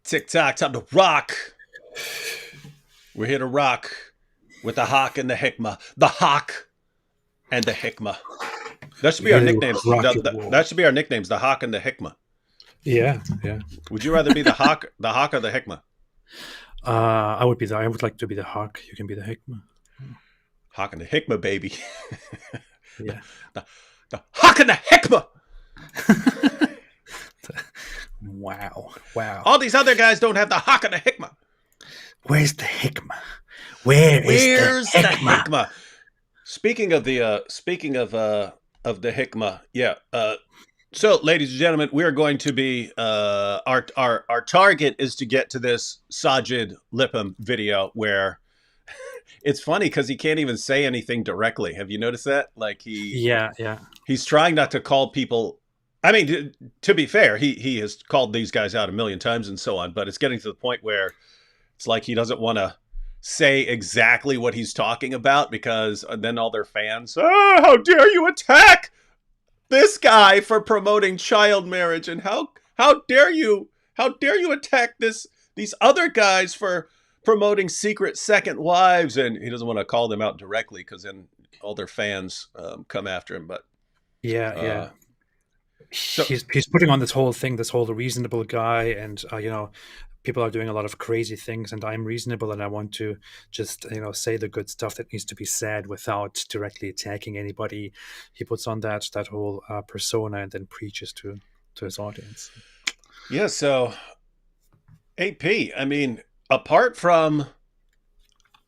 TikTok, time to rock. We're here to rock with the Hawk and the Hikmah. The Hawk and the Hikmah. That should be our Here to nicknames. rock your world. That should be our nicknames. The Hawk and the Hikmah. Yeah, yeah. Would you rather be the Hawk or the Hikmah? I would like to be the hawk. You can be the hikmah. Hawk and the Hikmah, baby. Yeah. the, the Hawk and the Hikmah. Wow. Wow. All these other guys don't have the Hawk and the Hikmah. Where's the hikmah? Where's Where's the the hikmah? Hikmah? Speaking of the Hikmah, yeah. So, ladies and gentlemen, we are going to be our target is to get to this Sajid Lipham video where it's funny because he can't even say anything directly. Have you noticed that? Like Yeah, yeah. he's trying not to call people. I mean, to be fair, he has called these guys out a million times and so on, but it's getting to the point where it's like he doesn't want to say exactly what he's talking about because then all their fans, oh, how dare you attack this guy for promoting child marriage, and how dare you attack these other guys for promoting secret second wives, and he doesn't want to call them out directly because then all their fans come after him. But Yeah, yeah. so He's putting on this whole thing, this whole reasonable guy, and people are doing a lot of crazy things, and I'm reasonable, and I want to just say the good stuff that needs to be said without directly attacking anybody. He puts on that whole persona and then preaches to his audience. yeah, so AP, I mean, apart from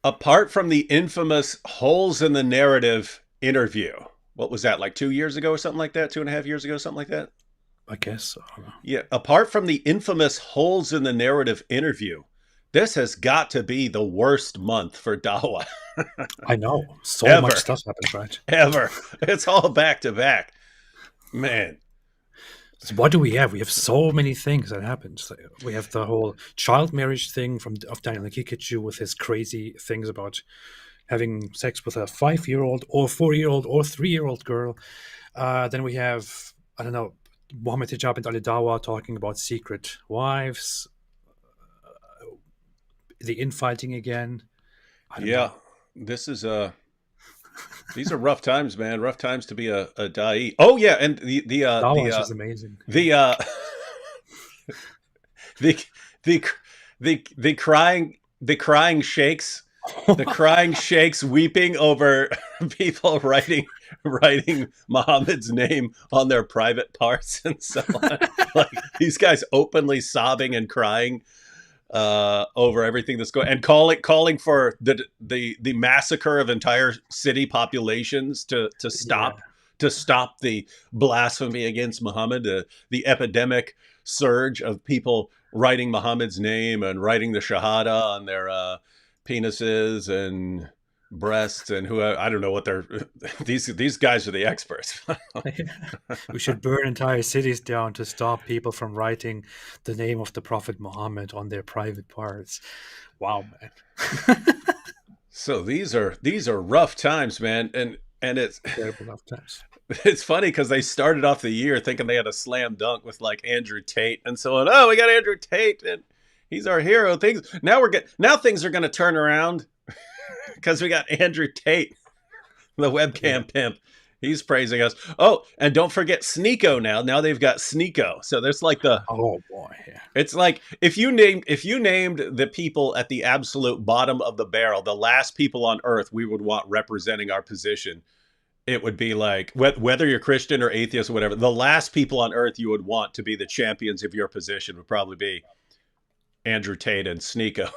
the infamous holes in the narrative interview, what was that, like 2 years ago or something like that, 2.5 years ago, something like that? I guess. Yeah, apart from the infamous holes in the narrative interview, this has got to be the worst month for Dawa I know so ever, much stuff happens, right? ever. It's all back to back, man. So what do we have? We have so many things that happened. So we have the whole child marriage thing of Daniel Kikachu with his crazy things about having sex with a 5-year-old or 4-year-old or 3-year-old girl. Then we have, I don't know, Mohammed Hijab and Ali Dawa talking about secret wives, the infighting again. I don't Yeah, know. this is these are rough times, man. Rough times to be a dai. Oh yeah, and Dawa is just amazing. the the the the crying sheikhs, the crying sheikhs weeping over people writing Muhammad's name on their private parts and so on. Like these guys openly sobbing and crying over everything that's going, and calling for the massacre of entire city populations to Yeah. stop the blasphemy against Muhammad, the epidemic surge of people writing Muhammad's name and writing the Shahada on their penises and breasts, and who I don't know what they're these guys are the experts. We should burn entire cities down to stop people from writing the name of the Prophet Muhammad on their private parts. Wow, man. So these are rough times, man, and Terrible enough times. it's funny because they started off the year thinking they had a slam dunk with like Andrew Tate and so on. Oh, we got Andrew Tate and he's our hero. Now things are going to turn around because we got Andrew Tate, the Yeah. webcam pimp. He's praising us. Oh, and don't forget Sneeko now. Now they've got Sneeko. So there's like Oh boy. Yeah. it's like if you named the people at the absolute bottom of the barrel, the last people on earth we would want representing our position, it would be like whether you're Christian or atheist or whatever, the last people on earth you would want to be the champions of your position would probably be Andrew Tate and Sneeko.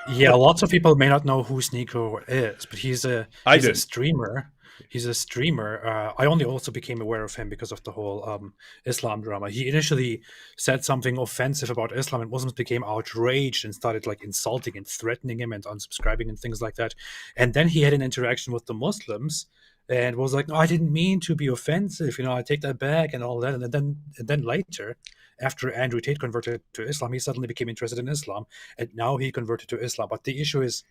Yeah, lots of people may not know who Sneeko is, but I he's a didn't. streamer. He's a streamer. I only also became aware of him because of the whole Islam drama. He initially said something offensive about Islam, and Muslims became outraged and started like insulting and threatening him and unsubscribing and things like that. And then he had an interaction with the Muslims and was like, "No, I didn't mean to be offensive. I take that back and all that." And then later, after Andrew Tate converted to Islam, he suddenly became interested in Islam, and now he converted to Islam. But the issue is,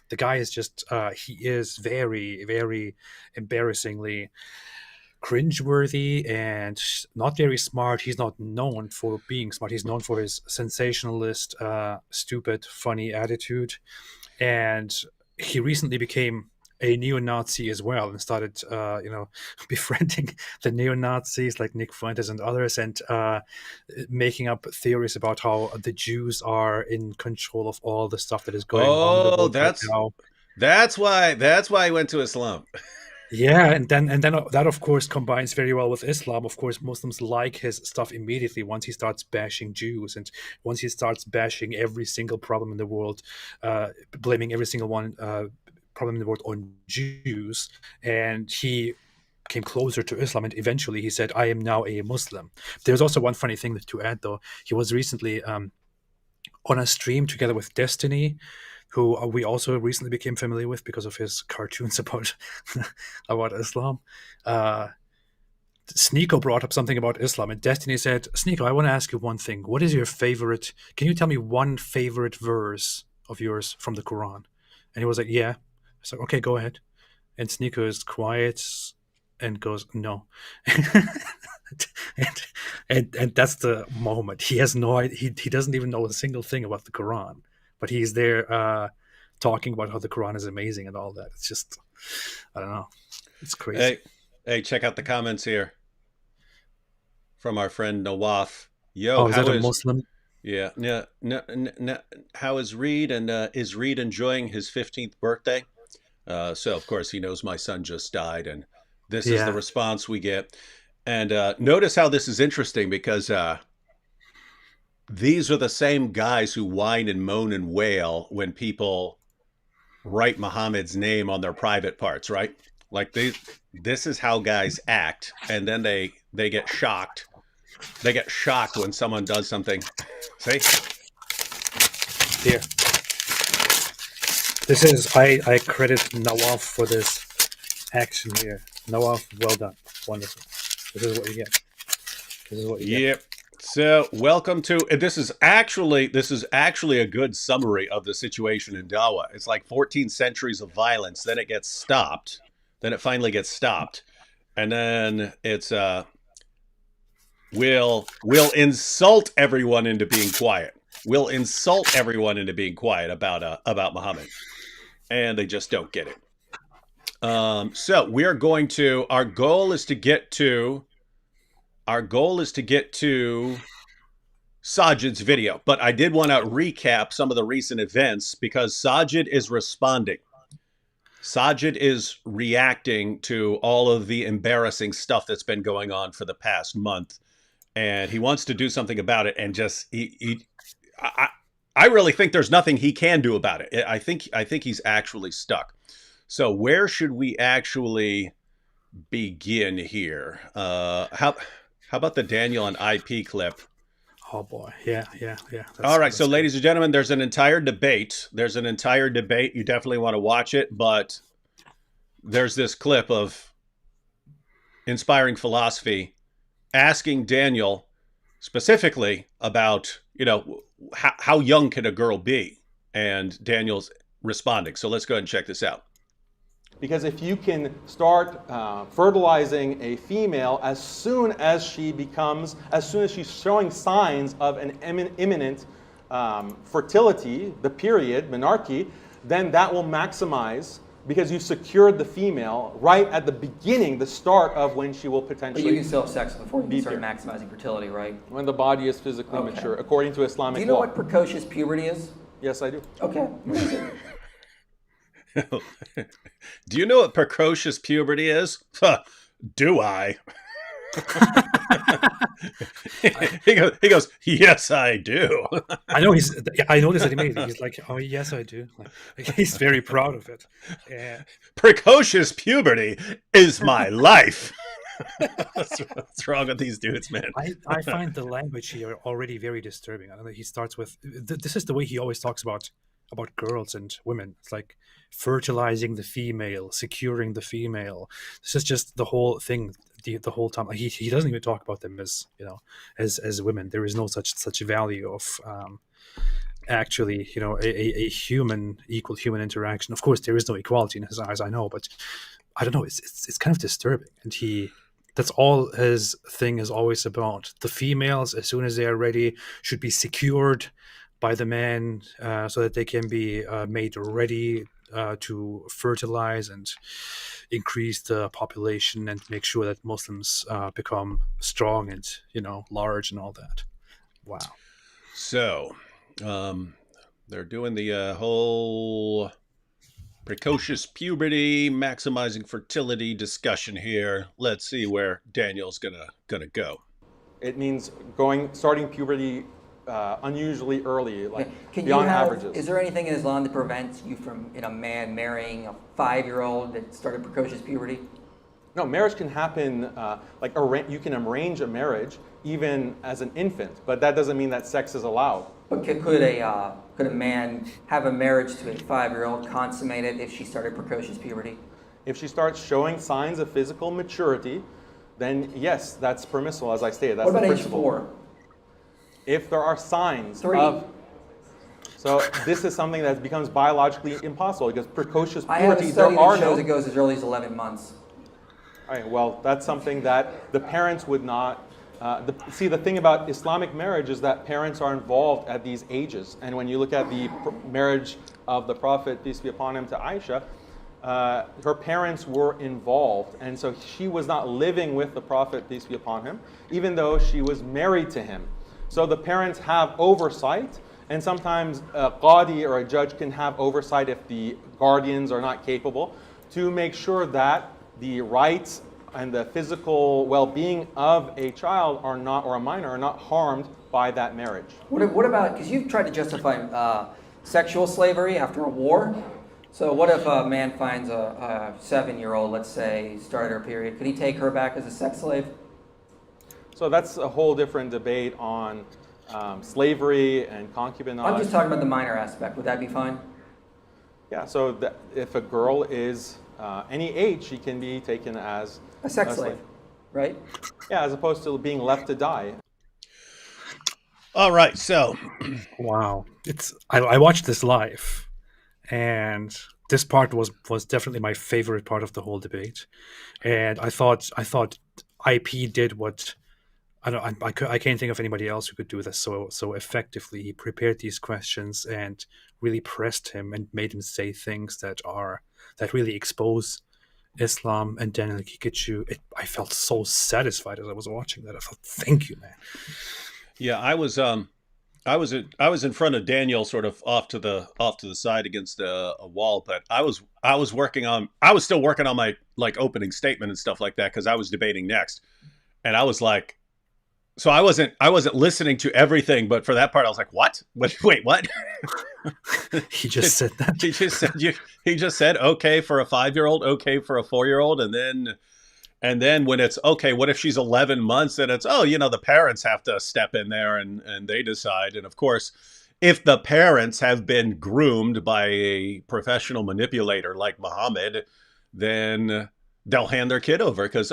the guy is just he is very, very embarrassingly cringeworthy and not very smart. He's not known for being smart. He's known for his sensationalist, stupid, funny attitude. And he recently became a neo-Nazi as well, and started, befriending the neo-Nazis like Nick Fuentes and others, and making up theories about how the Jews are in control of all the stuff that is going on in the Oh, world right now. that's why he went to Islam. Yeah, and then that of course combines very well with Islam. Of course, Muslims like his stuff immediately once he starts bashing Jews, and once he starts bashing every single problem in the world, blaming every single one problem in the world on Jews, and he came closer to Islam, and eventually he said, "I am now a Muslim." There's also one funny thing to add, though. He was recently on a stream together with Destiny, who we also recently became familiar with because of his cartoons about about Islam. Sneeko brought up something about Islam, and Destiny said, "Sneeko, I want to ask you one thing. What is your favorite? Can you tell me one favorite verse of yours from the Quran?" And he was like, "Yeah." I said, "Okay, go ahead." And Sneeko is quiet and goes, "No." and, and that's the moment. He has no idea. He doesn't even know a single thing about the Quran, but he's there talking about how the Quran is amazing and all that. It's just, I don't know. It's crazy. Hey, check out the comments here from our friend Nawaf. Yo, Oh, is that how a is Muslim? yeah, no, no, no, how is Reed, and is Reed enjoying his 15th birthday? So of course he knows my son just died, and this is the Yeah. response we get. And notice how this is interesting, because these are the same guys who whine and moan and wail when people write Muhammad's name on their private parts, right? Like this is how guys act, and then they get shocked. They get shocked when someone does something. See? Here. This is, I credit Nawaf for this action here. Nawaf, well done. Wonderful. This is what you get. This is what you get. Yep. So, welcome to this is actually a good summary of the situation in Dawa. It's like 14 centuries of violence, then it gets stopped, then it finally gets stopped, and then it's we'll insult everyone into being quiet. We'll insult everyone into being quiet about Muhammad, and they just don't get it. So we are going to. Our goal is to get to Sajid's video, but I did want to recap some of the recent events because Sajid is responding. Sajid is reacting to all of the embarrassing stuff that's been going on for the past month, and he wants to do something about it. And just I really think there's nothing he can do about it. I think he's actually stuck. So where should we actually begin here? How about the Daniel and IP clip? Oh boy, yeah. All right, so good. ladies and gentlemen, there's an entire debate. You definitely want to watch it, but there's this clip of Inspiring Philosophy asking Daniel specifically about, how young can a girl be? And Daniel's responding. So let's go ahead and check this out. Because if you can start fertilizing a female as soon as she's showing signs of an imminent fertility, the period, menarche, then that will maximize, because you secured the female right at the beginning, the start of when she will potentially. But you can still have sex before you start pure. maximizing fertility, right? When the body is physically Okay. mature, according to Islamic law. Do you know what precocious puberty is? Yes, I do. Okay. Do you know what precocious puberty is? Do I? he goes, yes, I do. I noticed that he made it. He's like, oh yes, I do. Like, he's very proud of it. Yeah. Precocious puberty is my life. What's wrong with these dudes, man? I find the language here already very disturbing. I don't know. He starts with this is the way he always talks about girls and women. It's like fertilizing the female, securing the female. This is just the whole thing. The whole time he doesn't even talk about them as as women. There is no such value of actually a human equal human interaction. Of course, there is no equality in his eyes. I know, but I don't know. It's kind of disturbing, and he That's all his thing is always about. The females, as soon as they are ready, should be secured by the man so that they can be made ready to fertilize and increase the population and make sure that Muslims become strong and, large and all that. Wow. So, they're doing the whole precocious puberty, maximizing fertility discussion here. Let's see where Daniel's gonna go. It means starting puberty unusually early, like Can beyond you have, averages. Is there anything in Islam that prevents you from, a man marrying a 5-year-old that started precocious puberty? No, marriage can happen, you can arrange a marriage even as an infant, but that doesn't mean that sex is allowed. But could a man have a marriage to a 5-year-old consummated if she started precocious puberty? If she starts showing signs of physical maturity, then yes, that's permissible, as I stated. That's What about the age principle. 4? If there are signs 3. So this is something that becomes biologically impossible because precocious I have a puberty, study there are that shows no... it goes as early as 11 months. All right, well, that's something that the parents would not... See, the thing about Islamic marriage is that parents are involved at these ages. And when you look at the marriage of the Prophet, peace be upon him, to Aisha, her parents were involved. And so she was not living with the Prophet, peace be upon him, even though she was married to him. So the parents have oversight, and sometimes a qadi or a judge can have oversight if the guardians are not capable to make sure that the rights and the physical well-being of a child are not, or a minor, are not harmed by that marriage. What about, because you've tried to justify sexual slavery after a war. So what if a man finds a 7-year-old, let's say, started her period? Could he take her back as a sex slave? So that's a whole different debate on slavery and concubinage. I'm just talking about the minor aspect. Would that be fine? Yeah, so if a girl is any age, she can be taken as A sex slave, right? Yeah, as opposed to being left to die. All right, so Wow. I watched this live, and this part was definitely my favorite part of the whole debate. And I thought IP did what I can't think of anybody else who could do this so effectively. He prepared these questions and really pressed him and made him say things that really expose Islam, and then he gets you. I felt so satisfied as I was watching that. I thought, thank you, man. yeah, I was in front of Daniel, sort of off to the side against a wall, but I was still working on my opening statement and stuff like that because I was debating next, and I was like, so I wasn't listening to everything, but for that part I was like, what? Wait, what? He just said that. He just said okay for a 5-year-old, okay for a 4-year-old, and then when it's okay, what if she's 11 months and it's the parents have to step in there and they decide. And of course, if the parents have been groomed by a professional manipulator like Muhammad, then they'll hand their kid over because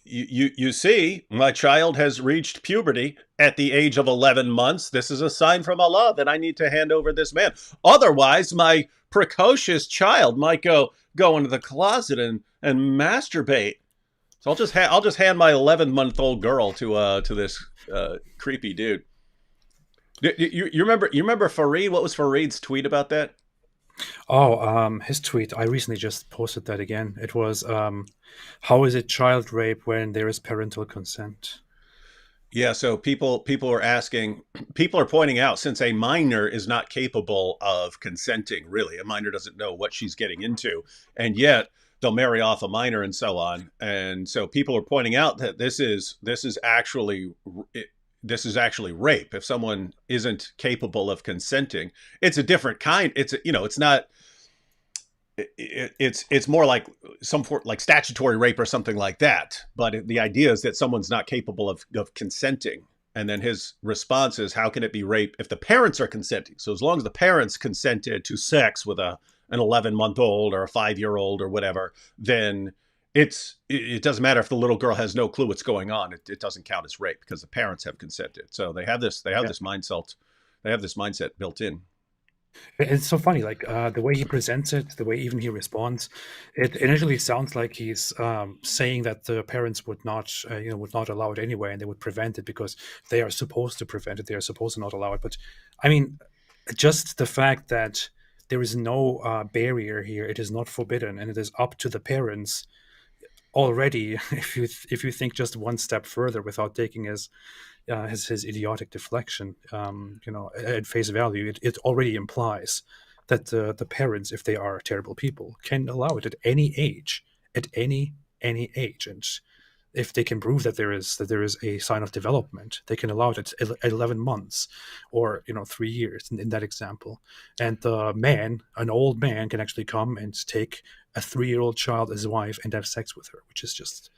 you see, my child has reached puberty at the age of 11 months. This is a sign from Allah that I need to hand over this man. Otherwise, my precocious child might go into the closet and masturbate. So I'll just hand my 11-month-old girl to this creepy dude. You remember Fareed? What was Fareed's tweet about that? Oh, his tweet. I recently just posted that again. It was, how is it child rape when there is parental consent? Yeah, so people are pointing out, since a minor is not capable of consenting, really, a minor doesn't know what she's getting into, and yet they'll marry off a minor and so on. And so people are pointing out that this is actually rape. If someone isn't capable of consenting, it's a different kind. It's not. It's more like like statutory rape or something like that. But the idea is that someone's not capable of consenting. And then his response is, how can it be rape if the parents are consenting? So as long as the parents consented to sex with an 11-month-old or a 5-year-old or whatever, then it doesn't matter if the little girl has no clue what's going on. It doesn't count as rape because the parents have consented. So they have this mindset built in. It's so funny, like the way he presents it, the way even he responds. It initially sounds like he's saying that the parents would not, would not allow it anyway, and they would prevent it because they are supposed to prevent it. They are supposed to not allow it. But I mean, just the fact that there is no barrier here, it is not forbidden, and it is up to the parents already. If you think just one step further without taking his idiotic deflection, at face value, it already implies that the parents, if they are terrible people, can allow it at any age, and if they can prove that there is a sign of development, they can allow it at 11 months, or 3 years in that example. And the man, an old man, can actually come and take a 3-year-old child as wife and have sex with her, which is just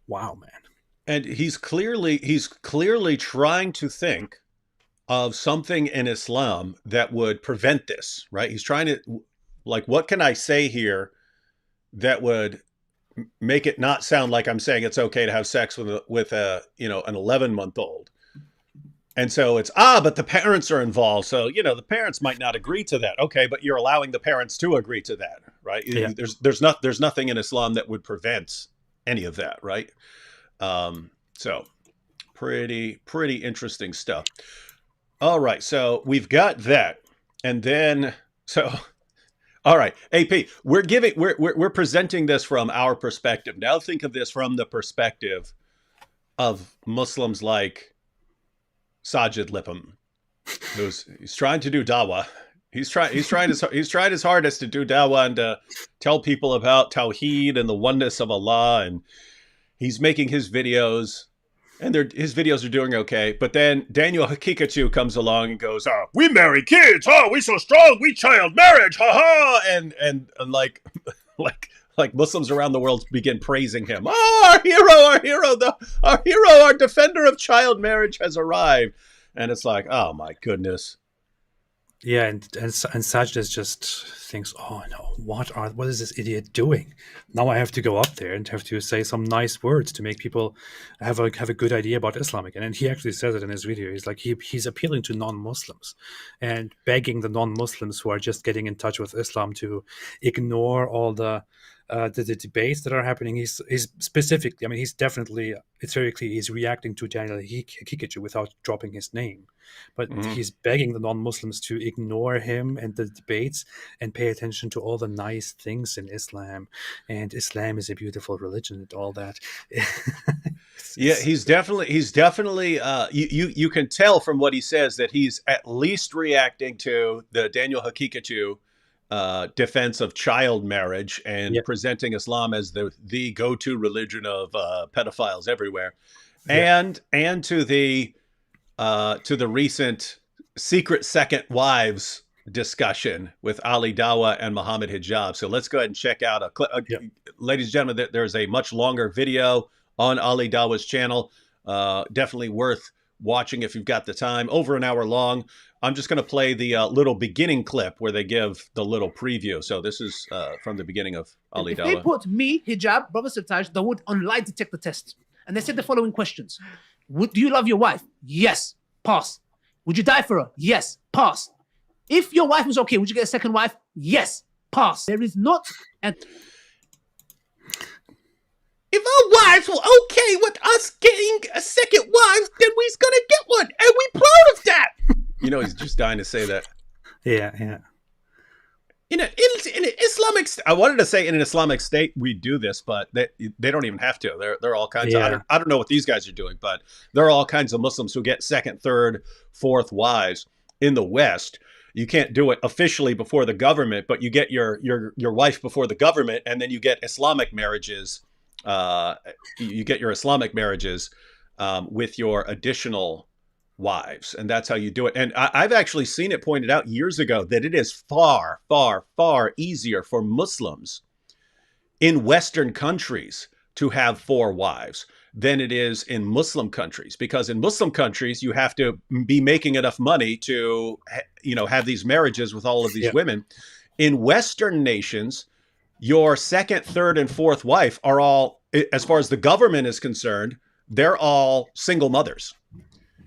wow, man. And he's clearly trying to think of something in Islam that would prevent this, right? He's trying to, like, what can I say here that would make it not sound like I'm saying it's okay to have sex with a an 11-month-old. And so it's, but the parents are involved. So, the parents might not agree to that. Okay, but you're allowing the parents to agree to that, right? Yeah. There's nothing in Islam that would prevent any of that, right? So pretty interesting stuff. All right, so we've got that. And then all right, AP, we're presenting this from our perspective. Now think of this from the perspective of Muslims like Sajid Lippam, he's trying to do dawah. He's tried his hardest to do dawah and to tell people about Tawheed and the oneness of Allah, and he's making his videos, and his videos are doing okay. But then Daniel Hakikachu comes along and goes, we marry kids, we so strong, we child marriage, and like like Muslims around the world begin praising him. Our hero, our defender of child marriage has arrived. And it's like, oh my goodness. Yeah, and Sajid just thinks, oh no, what is this idiot doing? Now I have to go up there and have to say some nice words to make people have a good idea about Islam again. And he actually says it in his video. He's like, he's appealing to non-Muslims and begging the non-Muslims who are just getting in touch with Islam to ignore all the debates that are happening. He's specifically, I mean, he's definitely, it's very clear he's reacting to Daniel Hakikachu without dropping his name, but he's begging the non-Muslims to ignore him and the debates and pay attention to all the nice things in Islam, and Islam is a beautiful religion and all that. Yeah, he's definitely you can tell from what he says that he's at least reacting to the Daniel Hakikachu defense of child marriage and presenting Islam as the go-to religion of pedophiles everywhere, and to the recent secret second wives discussion with Ali Dawah and Muhammad Hijab. So let's go ahead and check out a clip. Ladies and gentlemen, there's a much longer video on Ali Dawah's channel. Definitely worth watching if you've got the time. Over an hour long. I'm just going to play the little beginning clip where they give the little preview. So this is from the beginning of Ali Dawah. If they put me, hijab, brother Sirtaj, they would on lie detector test. And they said the following questions. Do you love your wife? Yes. Pass. Would you die for her? Yes. Pass. If your wife was okay, would you get a second wife? Yes. Pass. There is not... If our wives were okay with us getting a second wife, then we's gonna get one, and we proud of that. He's just dying to say that. Yeah. In an Islamic, I wanted to say in an Islamic state we do this, but they don't even have to. There are all kinds of, I don't know what these guys are doing, but there are all kinds of Muslims who get second, third, fourth wives in the West. You can't do it officially before the government, but you get your wife before the government, and then you get Islamic marriages. You get your Islamic marriages with your additional wives, and that's how you do it. And I've actually seen it pointed out years ago that it is far, far, far easier for Muslims in Western countries to have 4 wives than it is in Muslim countries, because in Muslim countries you have to be making enough money to have these marriages with all of these women. In Western nations, your second, third, and fourth wife are all, as far as the government is concerned, they're all single mothers.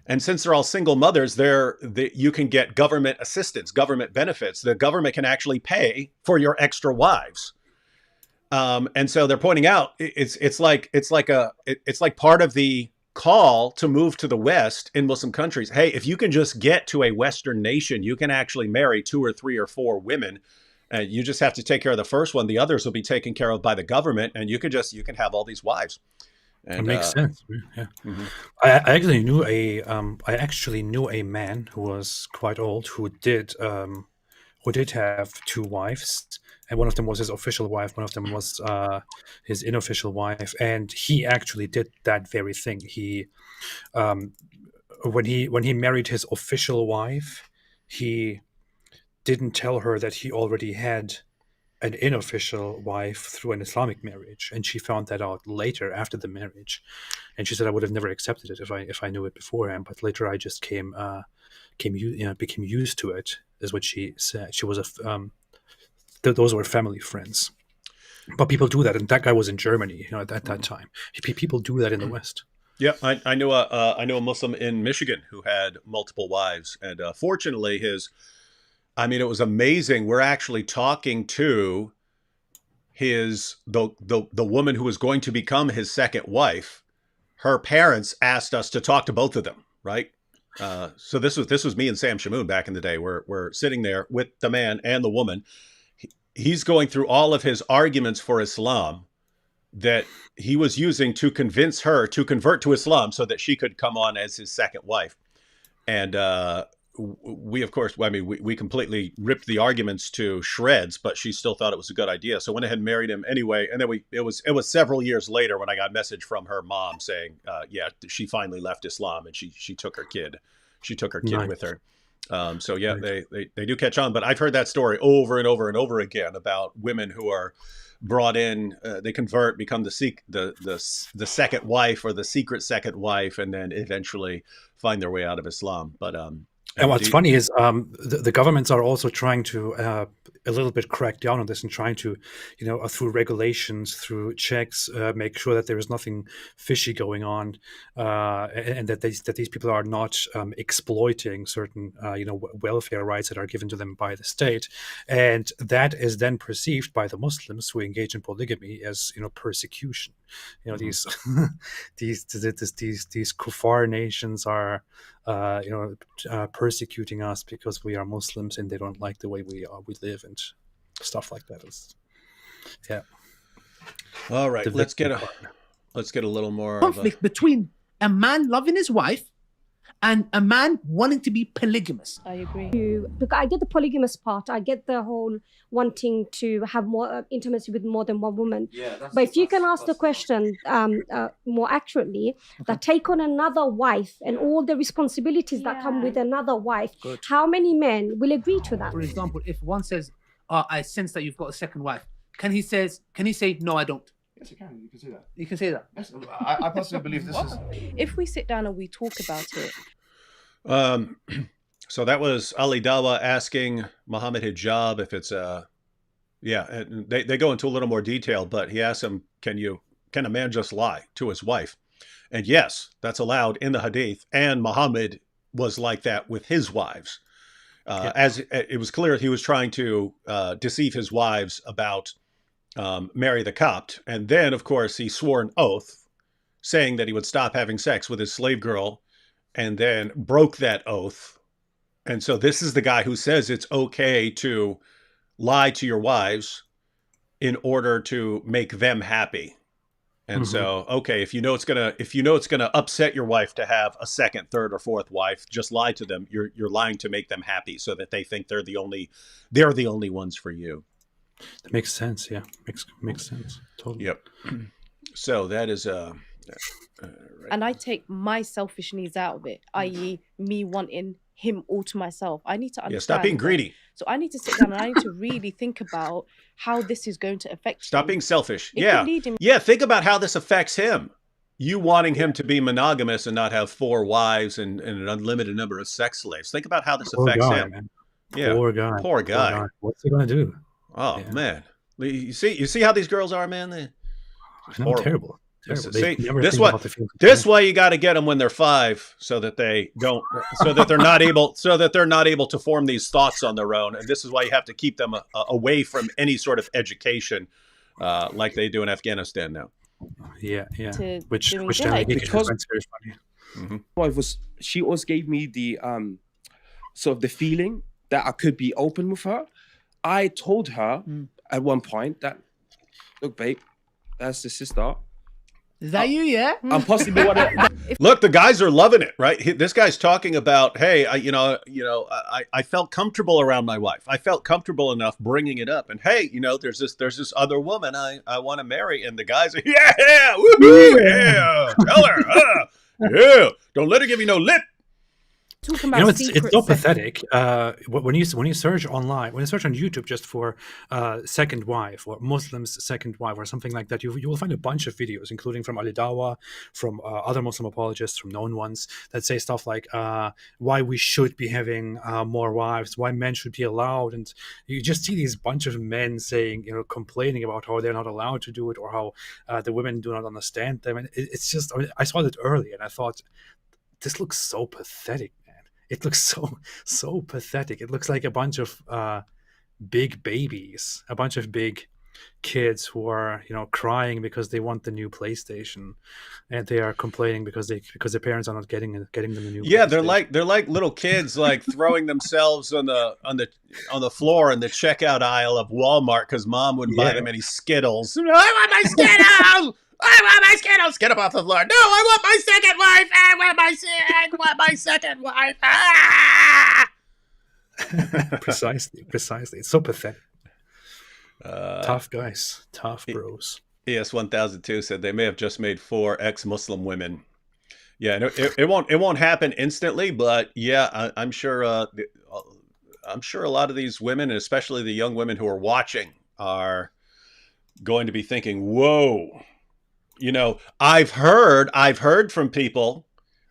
And since they're all single mothers, you can get government assistance, government benefits. The government can actually pay for your extra wives. And so they're pointing out it's like part of the call to move to the West in Muslim countries. Hey, if you can just get to a Western nation, you can actually marry 2 or 3 or 4 women. And you just have to take care of the first one. The others will be taken care of by the government, and you can have all these wives. And, It makes sense. Yeah. mhm. I actually knew a man who was quite old who did have 2 wives, and one of them was his official wife, one of them was his unofficial wife, and he actually did that very thing. He when he married his official wife, he didn't tell her that he already had an unofficial wife through an Islamic marriage, and she found that out later after the marriage, and she said, I would have never accepted it if I knew it beforehand, but later I just became used to it, is what she said. She was those were family friends, but people do that, and that guy was in Germany, at that time. People do that in the West. Yeah, I know a Muslim in Michigan who had multiple wives, and fortunately it was amazing. We're actually talking to the woman who was going to become his second wife. Her parents asked us to talk to both of them, right? So this was me and Sam Shamoon back in the day. We're sitting there with the man and the woman. He's going through all of his arguments for Islam that he was using to convince her to convert to Islam so that she could come on as his second wife. And we, of course, we completely ripped the arguments to shreds, but she still thought it was a good idea. So went ahead and married him anyway. And then it was several years later when I got a message from her mom saying, she finally left Islam and she took her kid. She took her kid Nice. with her. So yeah, right. They do catch on, but I've heard that story over and over and over again about women who are brought in, they convert, become the second wife or the secret second wife, and then eventually find their way out of Islam. But and what's funny is the governments are also trying to a little bit crack down on this and trying to, through regulations, through checks, make sure that there is nothing fishy going on, and that these people are not exploiting certain welfare rights that are given to them by the state, and that is then perceived by the Muslims who engage in polygamy as persecution. These these kuffar nations are persecuting us because we are Muslims and they don't like the way we live and stuff like that. Yeah. All right, let's get a little more conflict between a man loving his wife and a man wanting to be polygamous. I agree. Because I get the polygamous part. I get the whole wanting to have more intimacy with more than one woman. But if you can ask the question more accurately, that take on another wife and all the responsibilities that come with another wife, Good. how many men will agree to that? For example, if one says, I sense that you've got a second wife, can he say, no, I don't? Yes, you can. You can say that. You can say that. Yes, I personally believe this is. If we sit down and we talk about it. So that was Ali Dawa asking Muhammad Hijab if it's and they go into a little more detail, but he asks him, can a man just lie to his wife? And yes, that's allowed in the hadith, and Muhammad was like that with his wives. As it was clear, he was trying to deceive his wives about marry the Copt. And then, of course, he swore an oath saying that he would stop having sex with his slave girl, and then broke that oath. And so this is the guy who says it's okay to lie to your wives in order to make them happy. And so, okay, if you know it's gonna upset your wife to have a second, third, or fourth wife, just lie to them. You're lying to make them happy, so that they think they're the only ones for you. That makes sense. Yeah, makes sense. Totally. Yep. So that is right. And I take my selfish needs out of it, i.e. me wanting him all to myself. I need to understand. Yeah, stop being greedy. So I need to sit down and I need to really think about how this is going to affect Stop him. being selfish. It Yeah. could lead him- Yeah, think about how this affects him. You wanting him to be monogamous and not have 4 wives and an unlimited number of sex slaves. Think about how this affects him. Man. Yeah. Poor guy. What's he gonna do? Oh Yeah. man. You see how these girls are, man? I know, terrible. terrible. See, They never this think why about the feelings of this children. why you got to get them when they're 5, so that they don't, so that they're not able to form these thoughts on their own. And this is why you have to keep them away from any sort of education, like they do in Afghanistan now. Yeah. To Which doing then good. because finds very funny. She always gave me the sort of the feeling that I could be open with her. I told her at one point that, look, babe, that's the sister. Is that you? Yeah. I'm possibly one of. Look, the guys are loving it, right? This guy's talking about, hey, I felt comfortable around my wife. I felt comfortable enough bringing it up, and hey, there's this other woman I want to marry, and the guys are, yeah, woohoo, yeah, tell her, yeah, don't let her give you no lip. Talking about It's so secrets. pathetic. When you search online, when you search on YouTube just for second wife or Muslim's second wife or something like that, you will find a bunch of videos, including from Ali DAWAH, from other Muslim apologists, from known ones, that say stuff like why we should be having more wives, why men should be allowed, and you just see these bunch of men saying, complaining about how they're not allowed to do it, or how the women do not understand them, and it's just. I saw it early, and I thought, this looks so pathetic. It looks so pathetic. It looks like a bunch of big babies, a bunch of big kids who are crying because they want the new PlayStation, and they are complaining because their parents are not getting them the new. Yeah, PlayStation. they're like little kids, like throwing themselves on the floor in the checkout aisle of Walmart because mom wouldn't buy them any Skittles. I want my Skittles. I want my Skittles. Get up off the floor. No, I want my second wife. I want my second wife. Ah! Precisely. It's so pathetic. Tough guys, tough bros. ES1002 said they may have just made 4 ex-Muslim women. Yeah, and it won't happen instantly, but yeah, I'm sure a lot of these women, and especially the young women who are watching, are going to be thinking, "Whoa." I've heard from people,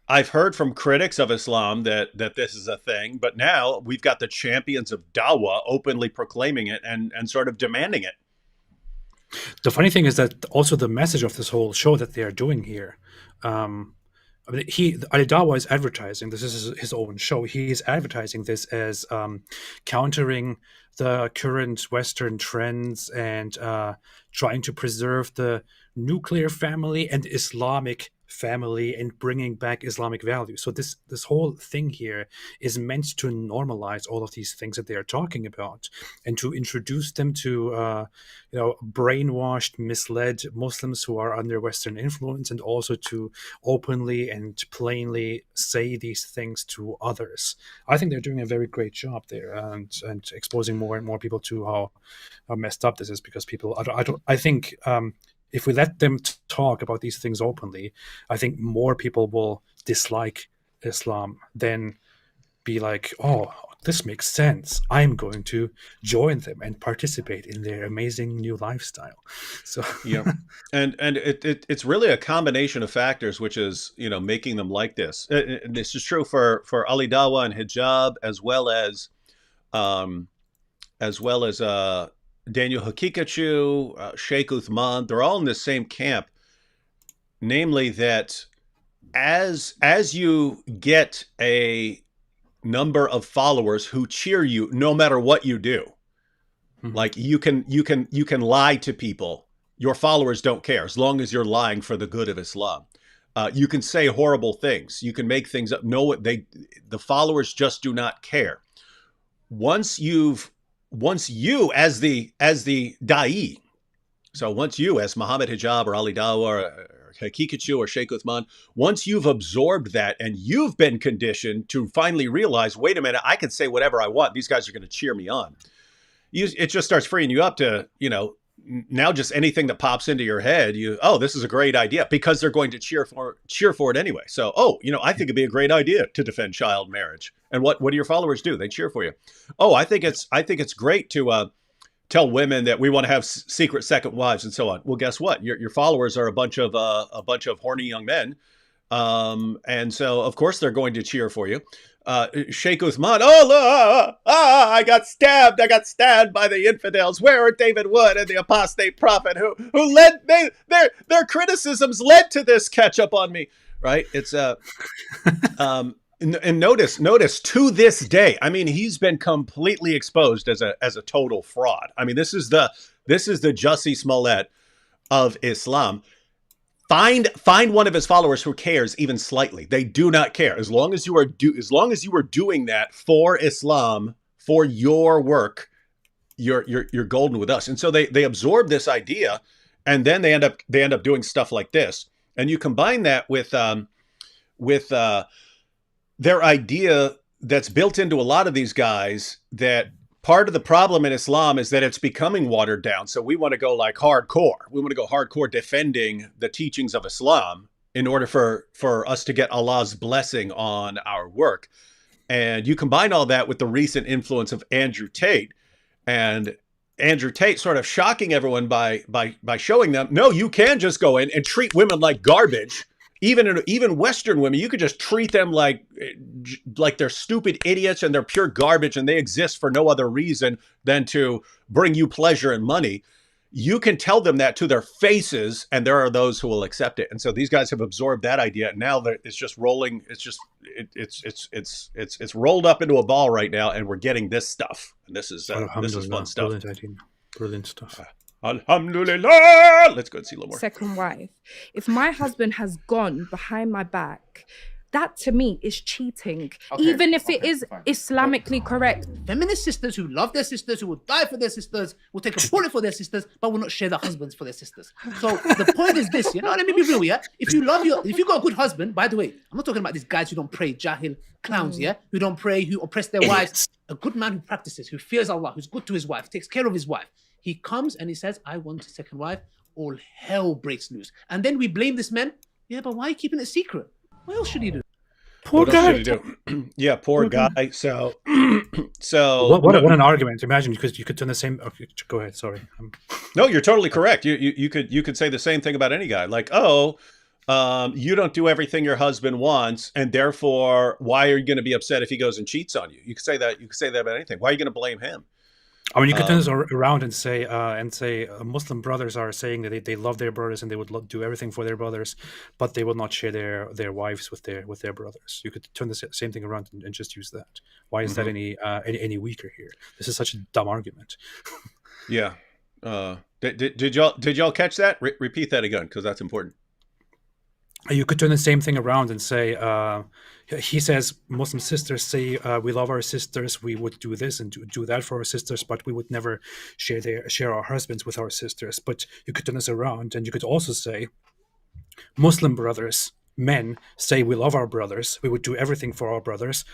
I've heard from critics of Islam that this is a thing, but now we've got the champions of DAWAH openly proclaiming it and sort of demanding it. The funny thing is that also the message of this whole show that they are doing here, Ali DAWAH is advertising, this is his own show, he is advertising this as countering the current Western trends and trying to preserve the nuclear family and Islamic family and bringing back Islamic values. So this whole thing here is meant to normalize all of these things that they are talking about and to introduce them to brainwashed, misled Muslims who are under Western influence, and also to openly and plainly say these things to others. I think they're doing a very great job there and exposing more and more people to how messed up this is, because people I think if we let them talk about these things openly, I think more people will dislike Islam than be like, oh, this makes sense. I'm going to join them and participate in their amazing new lifestyle. So yeah, and it's really a combination of factors, which is making them like this. And this is true for Ali DAWAH and hijab, as well as Daniel Hakikachu, Sheikh Uthman. They're all in the same camp, namely that as you get a number of followers who cheer you no matter what you do, like you can lie to people, your followers don't care as long as you're lying for the good of Islam. You can say horrible things, you can make things up. The followers just do not care. Once you as the da'i, so once you as Muhammad Hijab or Ali DAWAH or Hakikachu or Sheikh Uthman, once you've absorbed that and you've been conditioned to finally realize, wait a minute, I can say whatever I want, these guys are going to cheer me on. It just starts freeing you up to, now just anything that pops into your head, this is a great idea, because they're going to cheer for it anyway. So, I think it'd be a great idea to defend child marriage. And what do your followers do? They cheer for you. Oh, I think it's great to tell women that we want to have secret second wives and so on. Well, guess what? Your followers are a bunch of horny young men And so, of course, they're going to cheer for you. Sheikh Uthman, I got stabbed. I got stabbed by the infidels. Where are David Wood and the apostate prophet who led their criticisms led to this catch up on me, right? It's and notice to this day, I mean, he's been completely exposed as a total fraud. I mean, this is the Jussie Smollett of Islam. Find one of his followers who cares even slightly. They do not care. As long as you are doing that for Islam, for your work, you're golden with us. And so they absorb this idea, and then they end up doing stuff like this. And you combine that with their idea that's built into a lot of these guys, that part of the problem in Islam is that it's becoming watered down. So we want to go like hardcore. We want to go hardcore defending the teachings of Islam in order for us to get Allah's blessing on our work. And you combine all that with the recent influence of Andrew Tate, and Andrew Tate sort of shocking everyone by showing them, no, you can just go in and treat women like garbage. Even Western women, you could just treat them like they're stupid idiots and they're pure garbage and they exist for no other reason than to bring you pleasure and money. You can tell them that to their faces, and there are those who will accept it. And so these guys have absorbed that idea. And now it's just rolling. It's rolled up into a ball right now, and we're getting this stuff. And this is fun stuff. Brilliant stuff. Alhamdulillah. Let's go and see a little more. Second wife. If my husband has gone behind my back, that to me is cheating, even if it is Islamically correct. Feminist sisters who love their sisters, who will die for their sisters, will take a bullet for their sisters, but will not share their husbands for their sisters. So the point is this, let me be real, yeah? If you got a good husband, by the way, I'm not talking about these guys who don't pray, jahil clowns, yeah? Who don't pray, who oppress their wives. A good man who practices, who fears Allah, who's good to his wife, takes care of his wife. He comes and he says, I want a second wife. All hell breaks loose. And then we blame this man. Yeah, but why are you keeping it secret? What else should he do? Poor guy. Yeah, poor guy. So what an argument! Imagine you could turn the same. Okay, go ahead. Sorry. No, you're totally correct. You could say the same thing about any guy. Like, you don't do everything your husband wants, and therefore, why are you going to be upset if he goes and cheats on you? You could say that. You could say that about anything. Why are you going to blame him? I mean, you could turn this around and say, Muslim brothers are saying that they love their brothers and they would do everything for their brothers, but they will not share their wives with their brothers. You could turn the same thing around and just use that. Why is that any weaker here? This is such a dumb argument. Yeah. Did y'all catch that? Repeat that again, because that's important. You could turn the same thing around and say, he says, Muslim sisters say, we love our sisters, we would do this and do that for our sisters, but we would never share our husbands with our sisters. But you could turn this around, and you could also say, Muslim brothers, men, say we love our brothers, we would do everything for our brothers,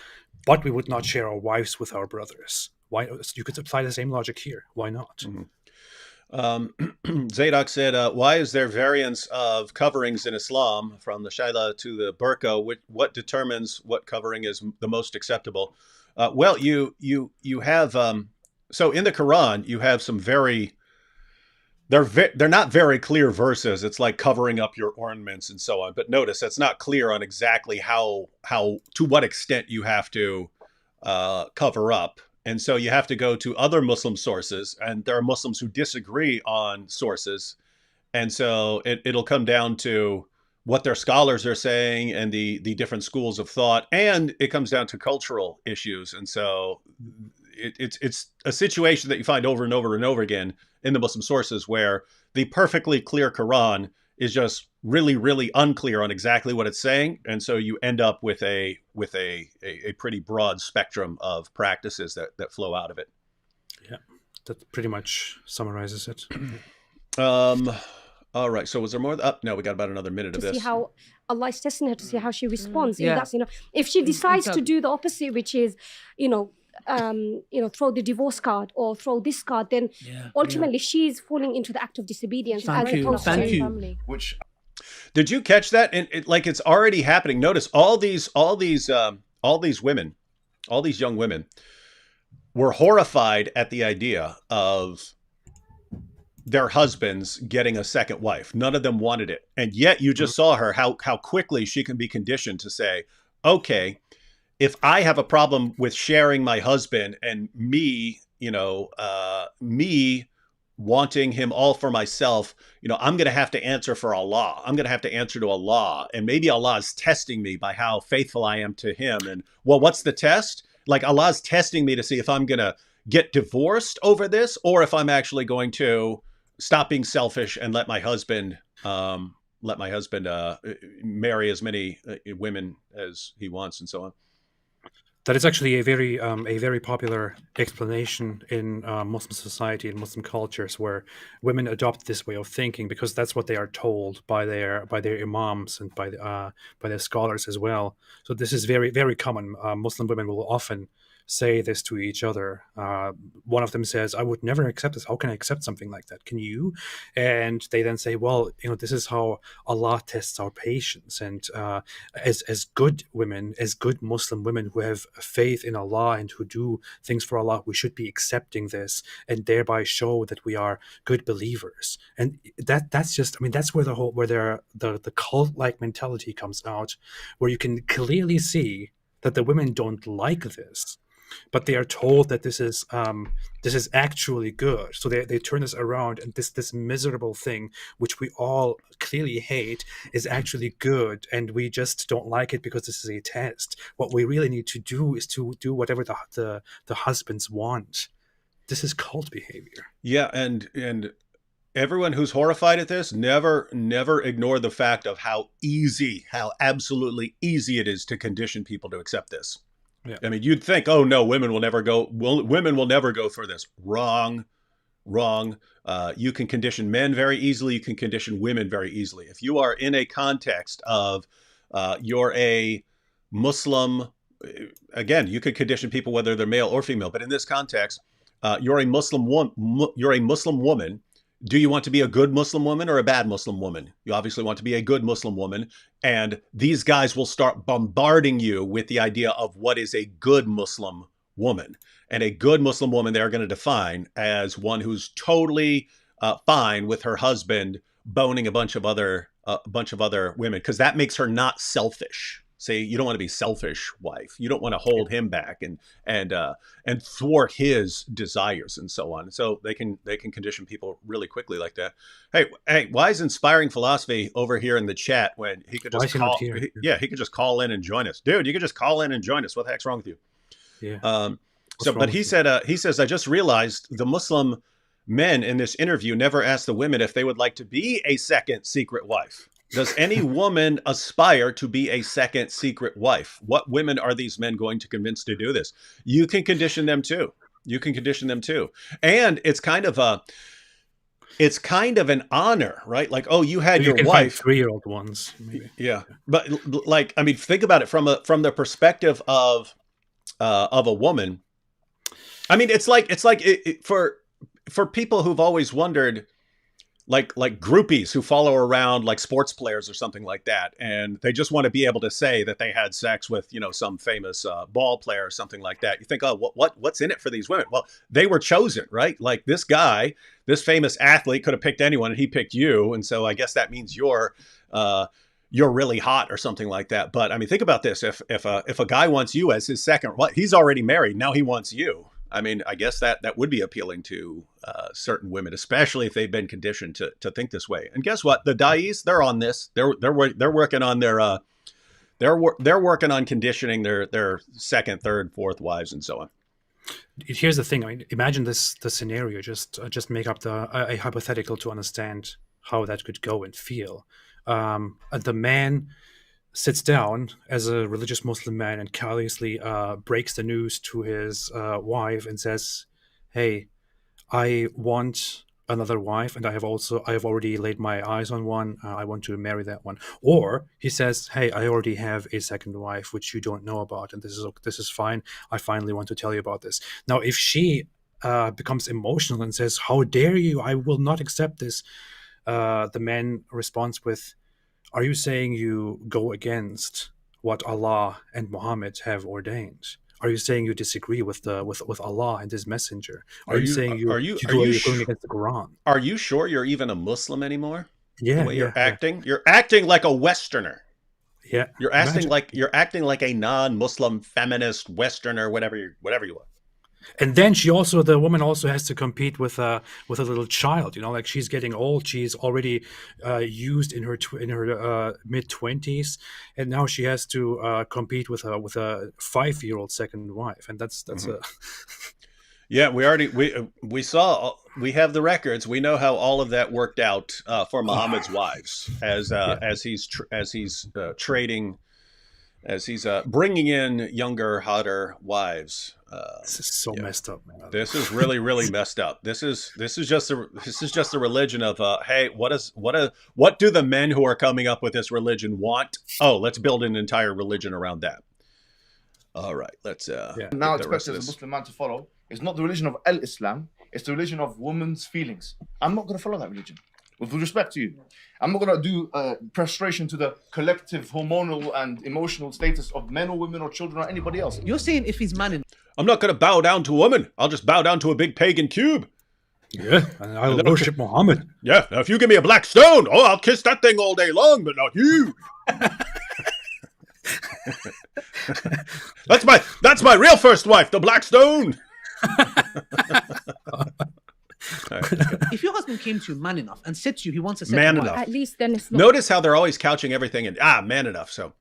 but we would not share our wives with our brothers. Why? You could apply the same logic here. Why not? Mm-hmm. Zadok said, why is there variance of coverings in Islam from the shaila to the burqa? What determines what covering is the most acceptable? Well, you have, so in the Quran, you have some they're not very clear verses. It's like covering up your ornaments and so on. But notice that's not clear on exactly how to what extent you have to cover up. And so you have to go to other Muslim sources, and there are Muslims who disagree on sources. And so it'll come down to what their scholars are saying and the different schools of thought. And it comes down to cultural issues. And so it's a situation that you find over and over and over again in the Muslim sources, where the perfectly clear Quran is just really, really unclear on exactly what it's saying. And so you end up with a pretty broad spectrum of practices that flow out of it. Yeah, that pretty much summarizes it. All right. So was there more? No, we got about another minute of this. To see how Allah is testing her, to see how she responds. Yeah. That's, if she decides to do the opposite, which is, throw the divorce card or throw this card, then ultimately she's falling into the act of disobedience. Thank you. Family. Which did you catch that? And it's already happening. Notice all these women, all these young women, were horrified at the idea of their husbands getting a second wife. None of them wanted it. And yet you just saw her, how quickly she can be conditioned to say, okay, if I have a problem with sharing my husband and me, me wanting him all for myself, I'm going to have to answer for Allah. I'm going to have to answer to Allah. And maybe Allah is testing me by how faithful I am to him. And well, what's the test? Like Allah's testing me to see if I'm going to get divorced over this, or if I'm actually going to stop being selfish and let my husband marry as many women as he wants, and so on. That is actually a very popular explanation in Muslim society and Muslim cultures, where women adopt this way of thinking because that's what they are told by their imams and by their scholars as well. So this is very, very common. Muslim women will often say this to each other. One of them says, "I would never accept this. How can I accept something like that? Can you?" And they then say, "Well, this is how Allah tests our patience." And as good women, as good Muslim women who have faith in Allah and who do things for Allah, we should be accepting this and thereby show that we are good believers. And that's just, that's where the cult-like mentality comes out, where you can clearly see that the women don't like this, but they are told that this is actually good. So they turn this around, and this miserable thing, which we all clearly hate, is actually good, and we just don't like it because this is a test. What we really need to do is to do whatever the husbands want. This is cult behavior. Yeah, and everyone who's horrified at this, never ignore the fact of how absolutely easy it is to condition people to accept this. Yeah. I mean, you'd think, oh no, women will never go for this. Wrong. You can condition men very easily. You can condition women very easily. If you are in a context of you're a Muslim, again, you could condition people whether they're male or female. But in this context, you're a Muslim woman. Do you want to be a good Muslim woman or a bad Muslim woman? You obviously want to be a good Muslim woman. And these guys will start bombarding you with the idea of what is a good Muslim woman. And a good Muslim woman they're going to define as one who's totally fine with her husband boning a bunch of other women, because that makes her not selfish. Say, you don't want to be selfish wife. You don't want to hold him back and thwart his desires and so on. So they can condition people really quickly like that. Hey, why is Inspiring Philosophy over here in the chat when he could just call? He could just call in and join us, dude. You could just call in and join us. What the heck's wrong with you? Yeah. But he says, I just realized the Muslim men in this interview never asked the women if they would like to be a second secret wife. Does any woman aspire to be a second secret wife? What women are these men going to convince to do this? You can condition them too. And it's kind of an honor, right? Like, oh, you had your wife. 3-year-old ones, maybe. Yeah. But like, I mean, think about it from the perspective of a woman. I mean, it's like for people who've always wondered, like groupies who follow around like sports players or something like that, and they just want to be able to say that they had sex with some famous ball player or something like that. You think, oh, what's in it for these women? Well, they were chosen, right? Like this guy, this famous athlete could have picked anyone, and he picked you, and so I guess that means you're really hot or something like that. But I mean, think about this: if a guy wants you as his second, he's already married, now he wants you. I mean, I guess that would be appealing to certain women, especially if they've been conditioned to think this way. And guess what? The Da'is, they're on this. They're working on they're working on conditioning their second, third, fourth wives and so on. Here's the thing. I mean, imagine the scenario. Just make up a hypothetical to understand how that could go and feel. The man sits down as a religious Muslim man and carelessly breaks the news to his wife and says, "Hey, I want another wife, and I have already laid my eyes on one. I want to marry that one." Or he says, "Hey, I already have a second wife, which you don't know about, and this is fine. I finally want to tell you about this." Now, if she becomes emotional and says, "How dare you? I will not accept this," the man responds with, "Are you saying you go against what Allah and Muhammad have ordained? Are you saying you disagree with Allah and His Messenger? Are you saying you're going against the Quran? Are you sure you're even a Muslim anymore? Yeah, the way you're acting, you're acting like a Westerner. Yeah, you're acting like a non-Muslim feminist Westerner, whatever you are. And then the woman also has to compete with a little child. Like she's getting old. She's already used in her mid-20s, and now she has to compete with a 5-year-old second wife, and that's a. Yeah, we saw, we have the records. We know how all of that worked out for Muhammad's wives as he's trading, as he's bringing in younger, hotter wives. This is so messed up, man. This is really, really messed up. This is just a religion of hey, what do the men who are coming up with this religion want? Oh, let's build an entire religion around that. All right, let's now expected as a Muslim man to follow. It's not the religion of Islam. It's the religion of women's feelings. I'm not going to follow that religion. With respect to you, I'm not going to do prostration to the collective hormonal and emotional status of men or women or children or anybody else. You're saying if he's man, I'm not going to bow down to a woman. I'll just bow down to a big pagan cube. Yeah, and I'll worship Muhammad. Yeah, now if you give me a black stone, I'll kiss that thing all day long, but not you. That's my real first wife, the black stone. If your husband came to you man enough and said to you he wants a second man wife, enough, At least then it's not. notice how they're always couching everything in man enough. So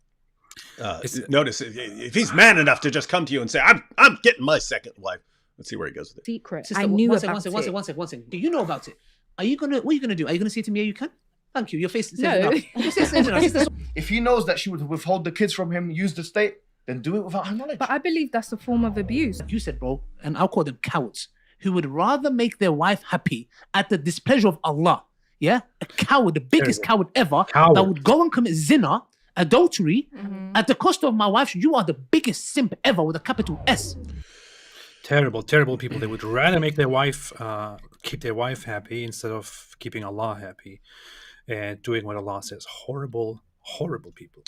notice if he's man enough to just come to you and say I'm getting my second wife. Let's see where he goes with it. Secret. Sister, I knew one about second, it. one second. Do you know about it? What are you gonna do? Are you gonna say to me, yeah, you can? Thank you. Your face says No. enough. If he knows that she would withhold the kids from him, use the state, then do it without her knowledge. But I believe that's a form of abuse. You said, bro, and I'll call them cowards, who would rather make their wife happy at the displeasure of Allah. Yeah? A coward, the biggest coward ever, that would go and commit zina, adultery, at the cost of my wife. You are the biggest simp ever with a capital S. Terrible, terrible people. They would rather make their wife, keep their wife happy instead of keeping Allah happy and doing what Allah says. Horrible, horrible people.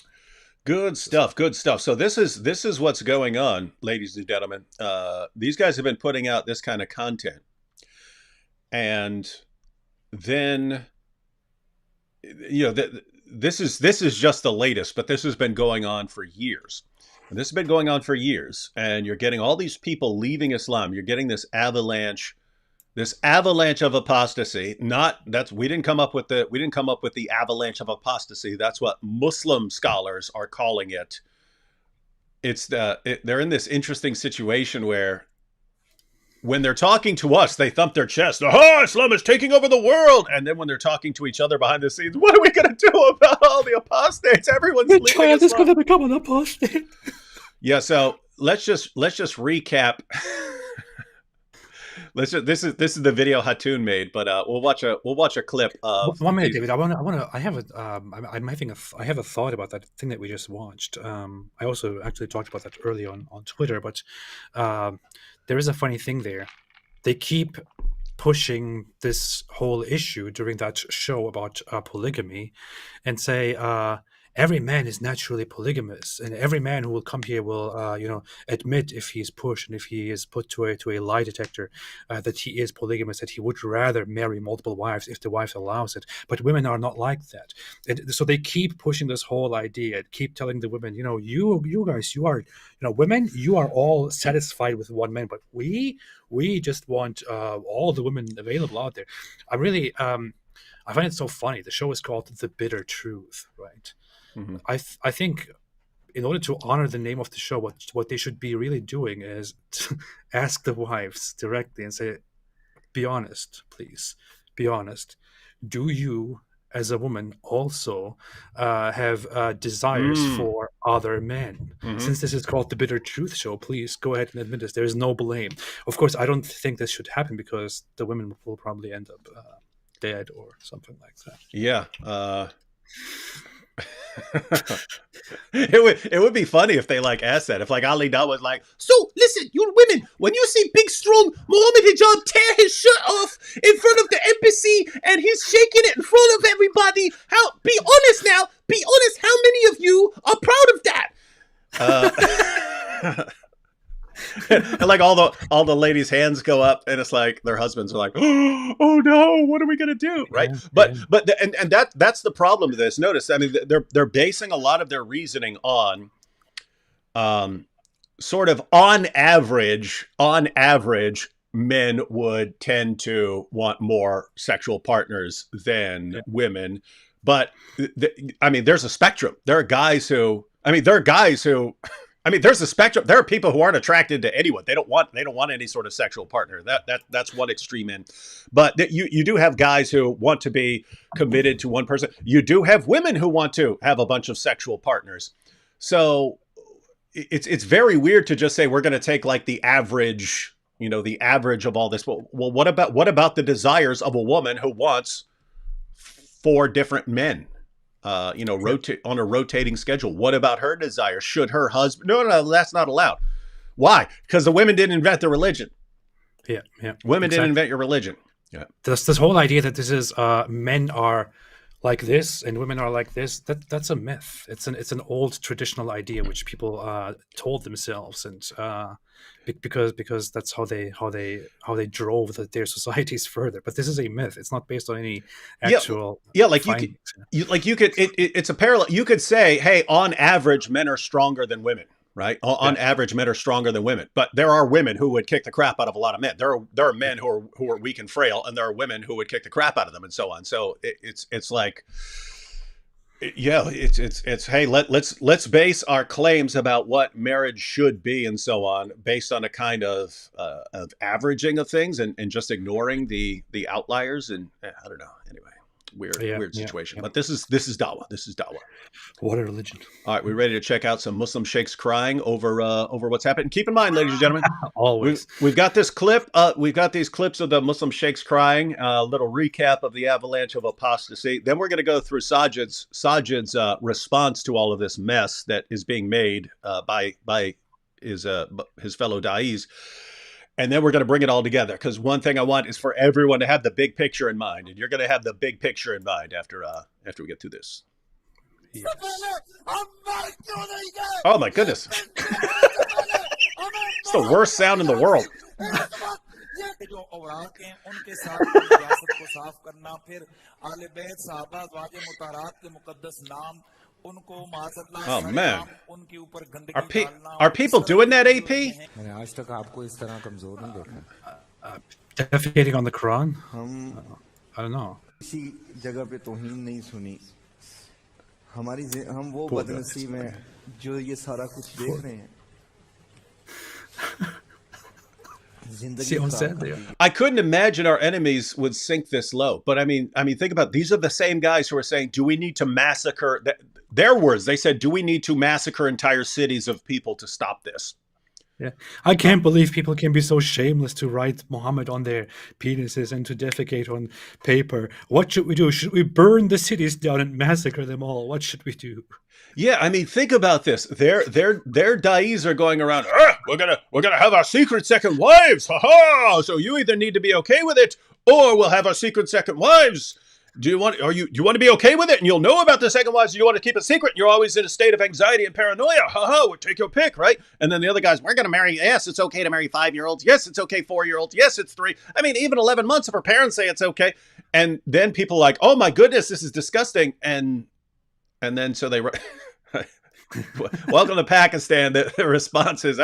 Good stuff. So this is what's going on, ladies and gentlemen. These guys have been putting out this kind of content, and then this is just the latest, but this has been going on for years. And this has been going on for years, and you're getting all these people leaving Islam. You're getting this avalanche of apostasy. We didn't come up with the avalanche of apostasy. That's what Muslim scholars are calling it. They're in this interesting situation where when they're talking to us, they thump their chest. Oh, Islam is taking over the world. And then when they're talking to each other behind the scenes, what are we going to do about all the apostates? Everyone's leaving Islam. Child is going to become an apostate. Yeah. So let's just recap. This is the video Hatun made, but we'll watch a clip of 1 minute, David. I have a thought about that thing that we just watched. I also actually talked about that earlier on Twitter, but there is a funny thing there. They keep pushing this whole issue during that show about polygamy, and say every man is naturally polygamous, and every man who will come here will, admit if he is pushed and if he is put to a lie detector that he is polygamous, that he would rather marry multiple wives if the wife allows it. But women are not like that. And so they keep pushing this whole idea, keep telling the women, you guys, you are, women, you are all satisfied with one man, but we just want all the women available out there. I really, I find it so funny. The show is called The Bitter Truth, right? Mm-hmm. I think in order to honor the name of the show, what they should be really doing is to ask the wives directly and say, be honest, please. Be honest. Do you, as a woman, also have desires for other men? Mm-hmm. Since this is called The Bitter Truth Show, please go ahead and admit this. There is no blame. Of course, I don't think this should happen because the women will probably end up dead or something like that. Yeah. It would be funny if they asked that. If Ali Dawah was like, so listen, you women, when you see big strong Muhammad Hijab tear his shirt off in front of the embassy and he's shaking it in front of everybody, be honest now, be honest, how many of you are proud of that? and like all the ladies' hands go up, and it's like their husbands are like, oh no, what are we gonna do, right? And that's the problem with this. Notice, I mean, they're basing a lot of their reasoning on, sort of on average, men would tend to want more sexual partners than women, but I mean, there's a spectrum. There are guys who. I mean, there's a spectrum. There are people who aren't attracted to anyone. They don't want any sort of sexual partner. That's one extreme end. But you do have guys who want to be committed to one person. You do have women who want to have a bunch of sexual partners. So it's very weird to just say we're going to take like the average, the average of all this. Well, what about the desires of a woman who wants 4 different men? Rotate on a rotating schedule. What about her desire? Should her husband? No, that's not allowed. Why? Because the women didn't invent the religion. Yeah. Women didn't invent your religion. Yeah. This whole idea that this is men are like this and women are like this. That's a myth. It's an old traditional idea which people told themselves, and because that's how they drove their societies further. But this is a myth. It's not based on any actual. Yeah, like it's a parallel. You could say, hey, on average, men are stronger than women. Right? On average, men are stronger than women, but there are women who would kick the crap out of a lot of men. There are men who are weak and frail, and there are women who would kick the crap out of them, and so on. So it's like, yeah, it's hey, let's base our claims about what marriage should be and so on based on a kind of averaging of things and just ignoring the outliers. And I don't know. Anyway. Weird situation. But this is DAWAH. This is DAWAH. What a religion. All right, we're ready to check out some Muslim sheikhs crying over what's happened. Keep in mind, ladies and gentlemen, always we've got this clip. We've got these clips of the Muslim sheikhs crying. A little recap of the avalanche of apostasy. Then we're going to go through Sajid's response to all of this mess that is being made by his fellow da'is. And then we're going to bring it all together, because one thing I want is for everyone to have the big picture in mind, and you're going to have the big picture in mind after we get through this. Yes. Oh my goodness! It's the worst sound in the world. Oh man, are people doing that, AP? Defecating on the Quran? I don't know. I couldn't imagine our enemies would sink this low. But I mean, think about it. These are the same guys who are saying, "Do we need to massacre?" Their words. They said, "Do we need to massacre entire cities of people to stop this?" Yeah, I can't believe people can be so shameless to write Muhammad on their penises and to defecate on paper. What should we do? Should we burn the cities down and massacre them all? What should we do? Yeah, I mean, think about this. Their da'is are going around. We're gonna have our secret second wives. Ha ha! So you either need to be okay with it, or we'll have our secret second wives. Do you want to be okay with it, and you'll know about the second wives? You want to keep it secret, and you're always in a state of anxiety and paranoia. Ha ha! We'll take your pick, right? And then the other guys, we're gonna marry. Yes, it's okay to marry 5-year-olds. Yes, it's okay 4-year-olds. Yes, it's 3. I mean, even 11 months if her parents say it's okay. And then people are like, oh my goodness, this is disgusting. And then so they. Welcome to Pakistan. The response is,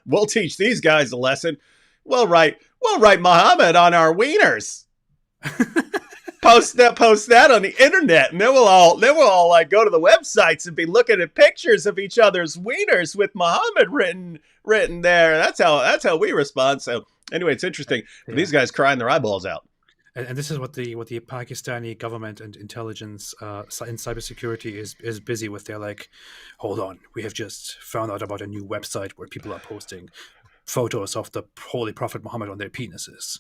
we'll teach these guys a lesson. We'll write Muhammad on our wieners. Post that on the internet, and then we'll all like go to the websites and be looking at pictures of each other's wieners with Muhammad written there. That's how we respond. So anyway, it's interesting. Yeah. These guys crying their eyeballs out. And this is what the Pakistani government and intelligence in cybersecurity is busy with. They're like, hold on, we have just found out about a new website where people are posting photos of the Holy Prophet Muhammad on their penises.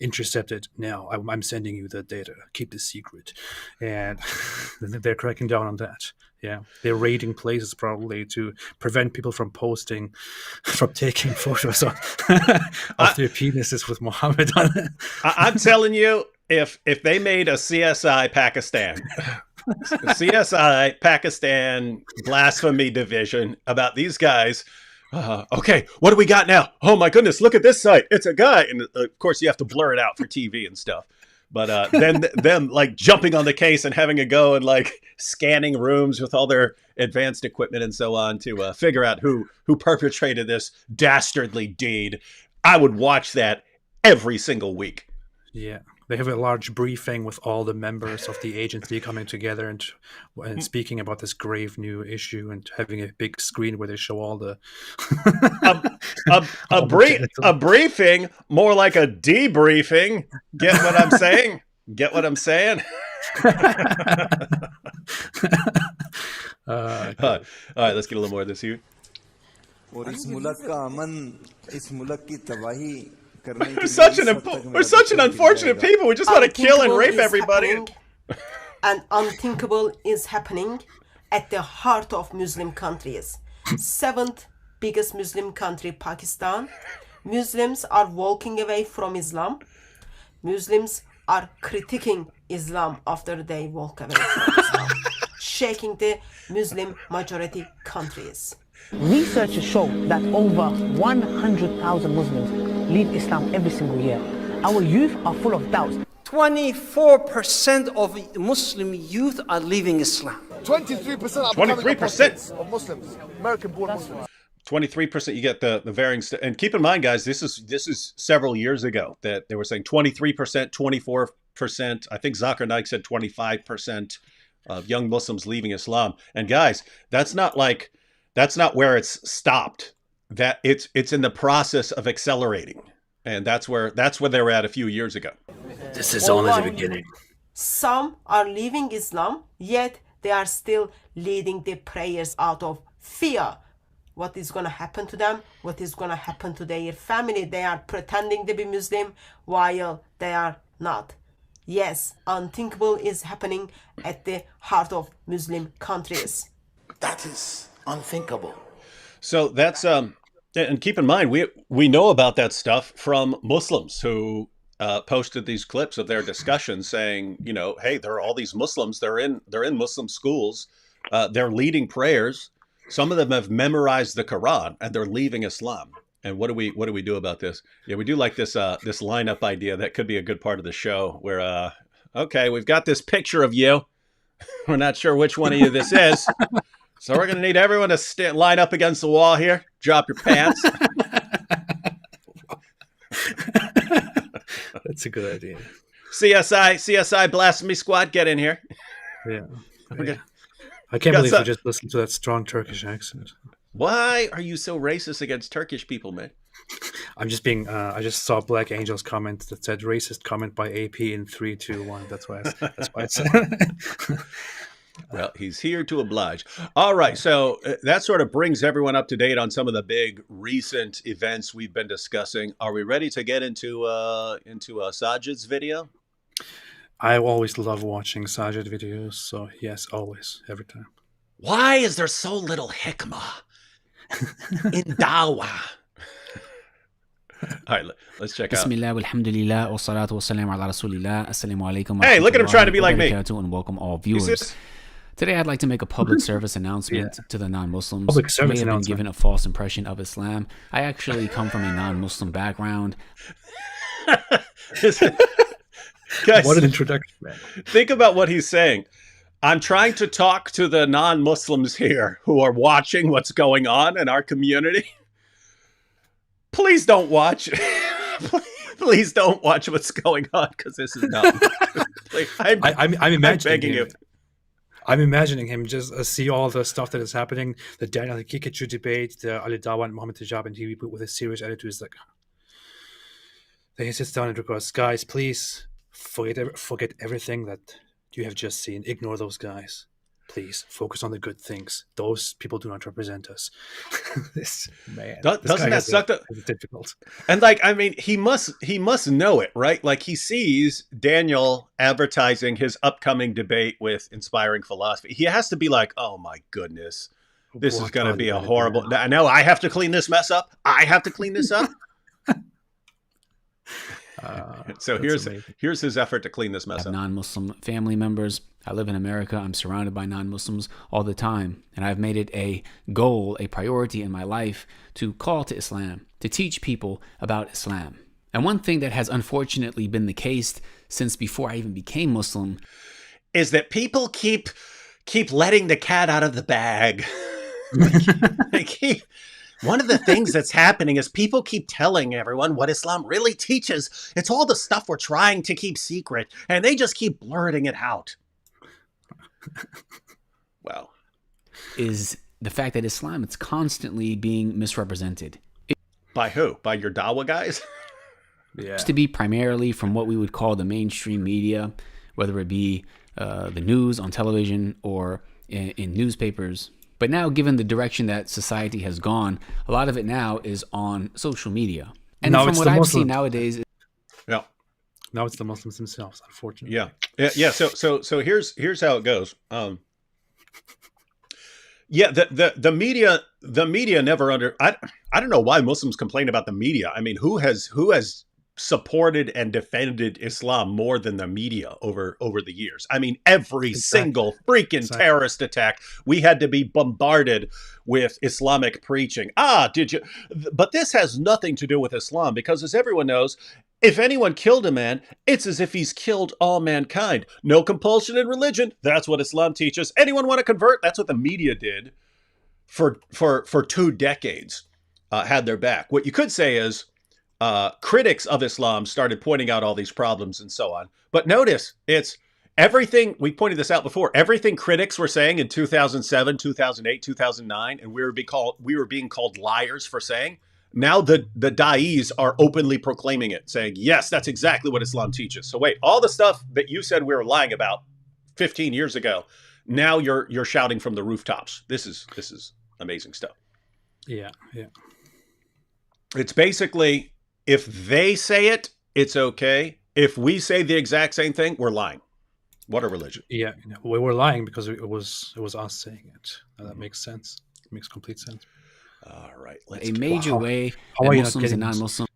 Intercepted now. I'm sending you the data. Keep this secret. And they're cracking down on that. Yeah, they're raiding places probably to prevent people from taking photos of their penises with Muhammad on it. I'm telling you, if they made a CSI Pakistan blasphemy division about these guys Okay, what do we got now? Oh my goodness, look at this site. It's a guy. And of course you have to blur it out for TV and stuff. But then them like jumping on the case and having a go and like scanning rooms with all their advanced equipment and so on to figure out who perpetrated this dastardly deed. I would watch that every single week. Yeah. They have a large briefing with all the members of the agency coming together and speaking about this grave new issue and having a big screen where they show all the a briefing, more like a debriefing. Get what I'm saying? Get what I'm saying? All right, let's get a little more of this here. We're such an unfortunate people. We just want to kill and rape everybody. And unthinkable is happening at the heart of Muslim countries. 7th biggest Muslim country, Pakistan. Muslims are walking away from Islam. Muslims are critiquing Islam after they walk away from Islam, shaking the Muslim majority countries. Researchers show that over 100,000 Muslims leave Islam every single year. Our youth are full of doubts. 24% of Muslim youth are leaving Islam. 23% of Muslims, American-born Muslims. 23%. You get the varying, and keep in mind, guys, this is several years ago that they were saying 23%, 24%. I think Zakir Naik said 25% of young Muslims leaving Islam. And guys, that's not where it's stopped. That it's in the process of accelerating, and that's where they were at a few years ago. This is only the beginning. Some are leaving Islam, yet they are still leading the prayers out of fear. What is going to happen to them? What is going to happen to their family? They are pretending to be Muslim while they are not. Yes, unthinkable is happening at the heart of Muslim countries. That is unthinkable. So that's and keep in mind, we know about that stuff from Muslims who posted these clips of their discussion saying, you know, hey, there are all these Muslims. They're in Muslim schools. They're leading prayers. Some of them have memorized the Quran and they're leaving Islam. And what do we do about this? Yeah, we do like this this lineup idea that could be a good part of the show. Where okay, we've got this picture of you. We're not sure which one of you this is. So we're going to need everyone to line up against the wall here. Drop your pants. That's a good idea. CSI Blasphemy Squad, get in here. Yeah. I can't believe you just listened to that strong Turkish accent. Why are you so racist against Turkish people, man? I'm just being. I just saw Black Angel's comment that said "racist comment by AP" in 3, 2, 1. That's why I said. Well, he's here to oblige. All right, so that sort of brings everyone up to date on some of the big recent events we've been discussing. Are we ready to get into Sajid's video? I always love watching Sajid videos, so yes, always, every time. Why is there so little hikmah in DAWAH? All right, let's check out. Bismillah, alhamdulillah, wa salatu wa salam ala rasulillah. Assalamu alaikum. Hey, look at him trying to be like me. And welcome all viewers. Today, I'd like to make a public service announcement to the non-Muslims who may have been given a false impression of Islam. I actually come from a non-Muslim background. Guys, what an introduction, man. Think about what he's saying. I'm trying to talk to the non-Muslims here who are watching what's going on in our community. Please don't watch. Please don't watch what's going on because this is not. I'm imagining begging you. I'm imagining him just see all the stuff that is happening, the Daniel Kikachu debate, the Ali Dawa and Mohammed Hijab, and he with a serious attitude is like, then he sits down and records, guys, please forget everything that you have just seen. Ignore those guys. Please focus on the good things. Those people do not represent us. This man doesn't that suck? It's difficult. And like, I mean, he must know it, right? Like he sees Daniel advertising his upcoming debate with Inspiring Philosophy. He has to be like, oh my goodness, this is going to be a horrible. No, I have to clean this mess up. I have to clean this up. So here's his effort to clean this mess up. Non-Muslim family members. I live in America. I'm surrounded by non-Muslims all the time. And I've made it a goal, a priority in my life to call to Islam, to teach people about Islam. And one thing that has unfortunately been the case since before I even became Muslim is that people keep letting the cat out of the bag. One of the things that's happening is people keep telling everyone what Islam really teaches. It's all the stuff we're trying to keep secret, and they just keep blurting it out. Well, is the fact that Islam, it's constantly being misrepresented. By who? By your DAWAH guys? Yeah. Used to be primarily from what we would call the mainstream media, whether it be the news on television or in newspapers. But now, given the direction that society has gone, a lot of it now is on social media. And now from what I've seen nowadays, yeah, now it's the Muslims themselves, unfortunately. Yeah. So here's how it goes. The media never I don't know why Muslims complain about the media. I mean, who has supported and defended Islam more than the media over the years? I mean, every single freaking terrorist attack, we had to be bombarded with Islamic preaching. Did you? But this has nothing to do with Islam, because as everyone knows, if anyone killed a man, it's as if he's killed all mankind. No compulsion in religion. That's what Islam teaches. Anyone want to convert? That's what the media did for 2 decades, had their back. What you could say is, critics of Islam started pointing out all these problems and so on. But notice, it's everything, we pointed this out before, everything critics were saying in 2007, 2008, 2009, and we were being called liars for saying, now the da'is are openly proclaiming it, saying, yes, that's exactly what Islam teaches. So wait, all the stuff that you said we were lying about 15 years ago, now you're shouting from the rooftops. This is amazing stuff. Yeah. It's basically, if they say it, it's okay. If we say the exact same thing, we're lying. What a religion. Yeah, we were lying because it was us saying it. That makes sense. It makes complete sense. All right. A major way that Muslims and non-Muslims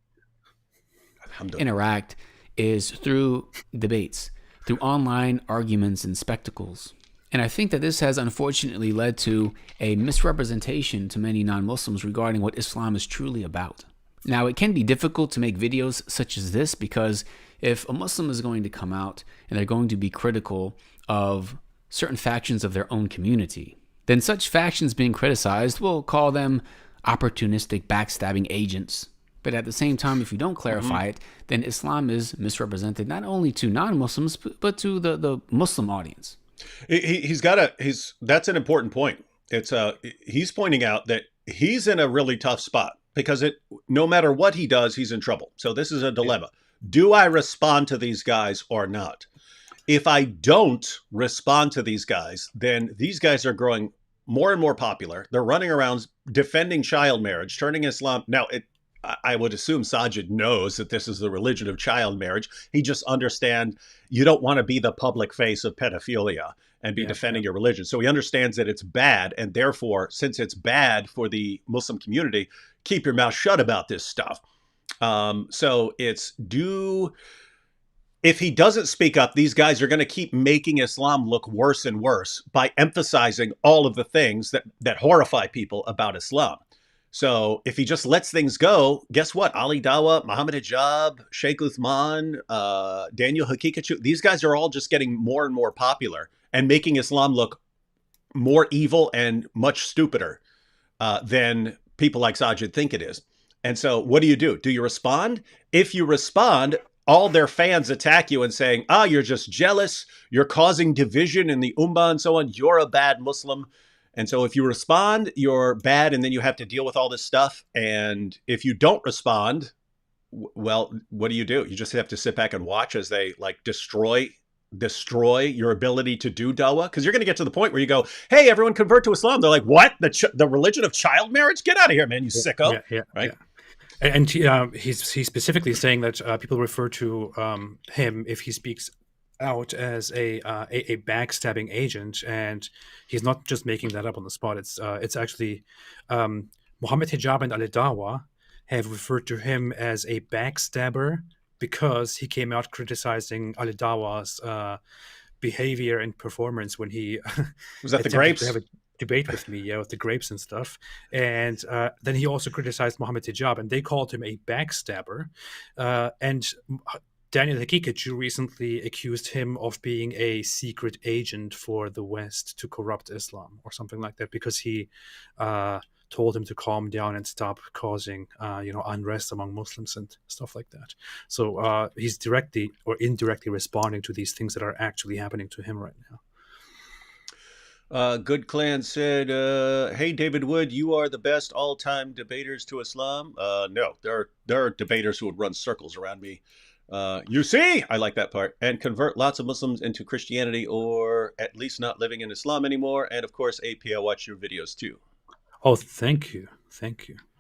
interact is through debates, through online arguments and spectacles. And I think that this has unfortunately led to a misrepresentation to many non-Muslims regarding what Islam is truly about. Now, it can be difficult to make videos such as this, because if a Muslim is going to come out and they're going to be critical of certain factions of their own community, then such factions being criticized will call them opportunistic, backstabbing agents. But at the same time, if you don't clarify it, then Islam is misrepresented not only to non-Muslims, but to the Muslim audience. That's an important point. He's pointing out that he's in a really tough spot, because no matter what he does, he's in trouble. So this is a dilemma. Do I respond to these guys or not? If I don't respond to these guys, then these guys are growing more and more popular. They're running around defending child marriage, turning Islam. Now, I would assume Sajid knows that this is the religion of child marriage. He just understands you don't want to be the public face of pedophilia and be defending your religion. So he understands that it's bad. And therefore, since it's bad for the Muslim community, keep your mouth shut about this stuff. So if he doesn't speak up, these guys are going to keep making Islam look worse and worse by emphasizing all of the things that horrify people about Islam. So if he just lets things go, guess what? Ali Dawah, Muhammad Hijab, Sheikh Uthman, Daniel Hakikachu, these guys are all just getting more and more popular and making Islam look more evil and much stupider than people like Sajid think it is. And so what do? Do you respond? If you respond, all their fans attack you and saying, you're just jealous, you're causing division in the ummah and so on, you're a bad Muslim. And so if you respond, you're bad, and then you have to deal with all this stuff. And if you don't respond, well, what do? You just have to sit back and watch as they destroy your ability to do dawah, because you're going to get to the point where you go, hey, everyone convert to Islam. They're like, what? The religion of child marriage? Get out of here, man, you sicko. Right? Yeah. And he's specifically saying that people refer to him, if he speaks out, as a backstabbing agent, and he's not just making that up on the spot. It's actually Muhammad Hijab and Ali Dawah have referred to him as a backstabber because he came out criticizing Ali Dawah's behavior and performance when he was that the attempted grapes to have a debate with me, with the grapes and stuff. And then he also criticized Mohammed Hijab, and they called him a backstabber. And Daniel Hakikachu recently accused him of being a secret agent for the West to corrupt Islam or something like that, because he told him to calm down and stop causing unrest among Muslims and stuff like that. So he's directly or indirectly responding to these things that are actually happening to him right now. Good Clan said, "Hey David Wood, you are the best all-time debaters to Islam." No, there are debaters who would run circles around me. You see, I like that part, and convert lots of Muslims into Christianity, or at least not living in Islam anymore. And of course, AP, I watch your videos too. Oh, thank you.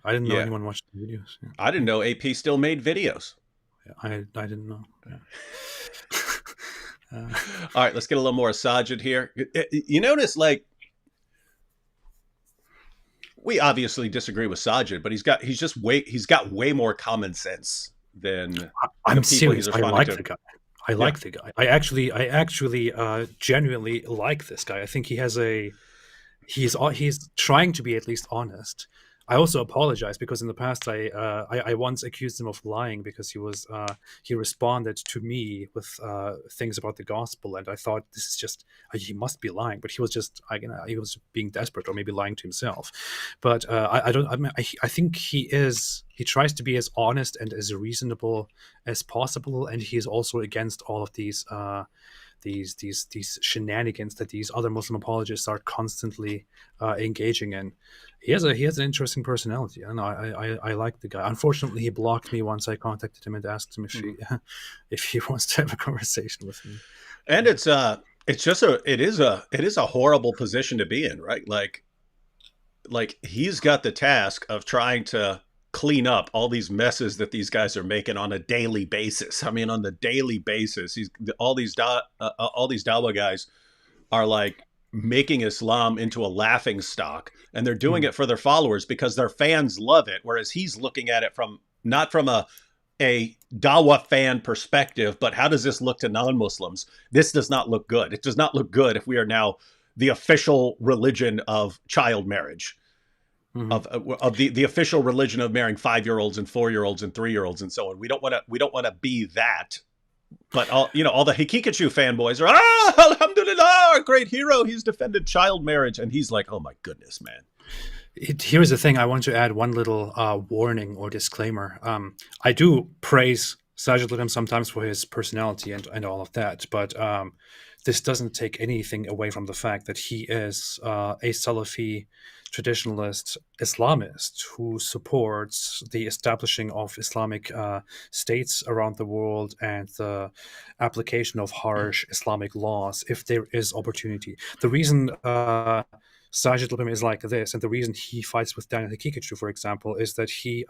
I didn't know anyone watched the videos. Yeah. I didn't know AP still made videos. I didn't know. Yeah. All right, let's get a little more Sajid here. You notice, like, we obviously disagree with Sajid, but he's got way more common sense than I'm serious. I like the guy. I like the guy. I actually genuinely like this guy. I think he's trying to be at least honest. I also apologize because in the past I once accused him of lying because he responded to me with things about the gospel, and I thought this is just he must be lying, but he was just he was being desperate or maybe lying to himself. But I think he tries to be as honest and as reasonable as possible, and he is also against all of these shenanigans that these other Muslim apologists are constantly engaging in. He has an interesting personality. I don't know. I like the guy. Unfortunately, he blocked me once I contacted him and asked him if he wants to have a conversation with me. And it is a horrible position to be in, right? Like he's got the task of trying to clean up all these messes that these guys are making on a daily basis. I mean, on the daily basis, all these Dawah guys are like making Islam into a laughing stock, and they're doing it for their followers because their fans love it. Whereas he's looking at it not from a Dawah fan perspective, but how does this look to non-Muslims? This does not look good. It does not look good if we are now the official religion of child marriage. Of the official religion of marrying 5-year-olds and 4-year-olds and 3-year-olds and so on. We don't want to be that. But all the Hakikachu fanboys are, alhamdulillah, our great hero. He's defended child marriage, and he's like, oh my goodness, man. Here's the thing. I want to add one little warning or disclaimer. I do praise Sajid Ludham sometimes for his personality and all of that, but this doesn't take anything away from the fact that he is a Salafi traditionalist Islamist who supports the establishing of Islamic states around the world and the application of harsh Islamic laws if there is opportunity. The reason Sajid Ludham is like this, and the reason he fights with Daniel Hakikachu, for example, is that he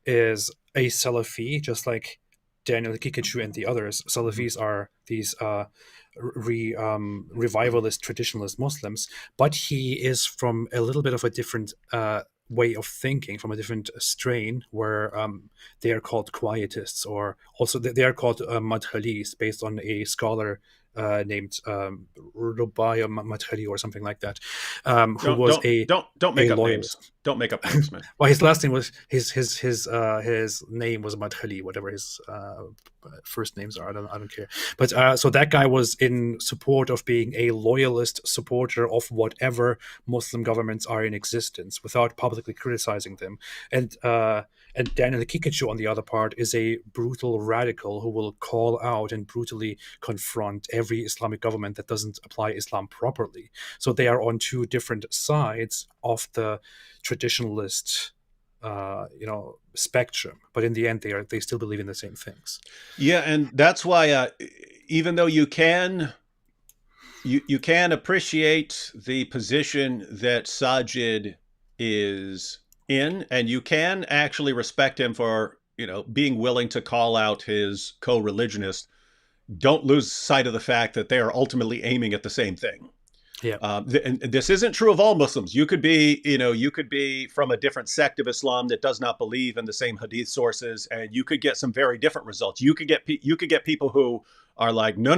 is a Salafi, just like Daniel Hakikachu and the others. Salafis are these revivalist traditionalist Muslims, but he is from a little bit of a different way of thinking, from a different strain, where they are called quietists, or also they are called madkhalis, based on a scholar named Rubaya Madkhali or something like that, who was don't make up loyalist. names. Don't make up names, man. Well, his last name was his name was Madkhali, whatever his first names are. I don't care. But so that guy was in support of being a loyalist supporter of whatever Muslim governments are in existence, without publicly criticizing them. And Daniel Hakikachu, on the other part, is a brutal radical who will call out and brutally confront every Islamic government that doesn't apply Islam properly. So they are on two different sides of the traditionalist spectrum, but in the end they still believe in the same things. Yeah, and that's why even though you can appreciate the position that Sajid is in, and you can actually respect him for being willing to call out his co-religionists, don't lose sight of the fact that they are ultimately aiming at the same thing. Yeah. And this isn't true of all Muslims. You could be from a different sect of Islam that does not believe in the same hadith sources, and you could get some very different results. You could get people who are like, no.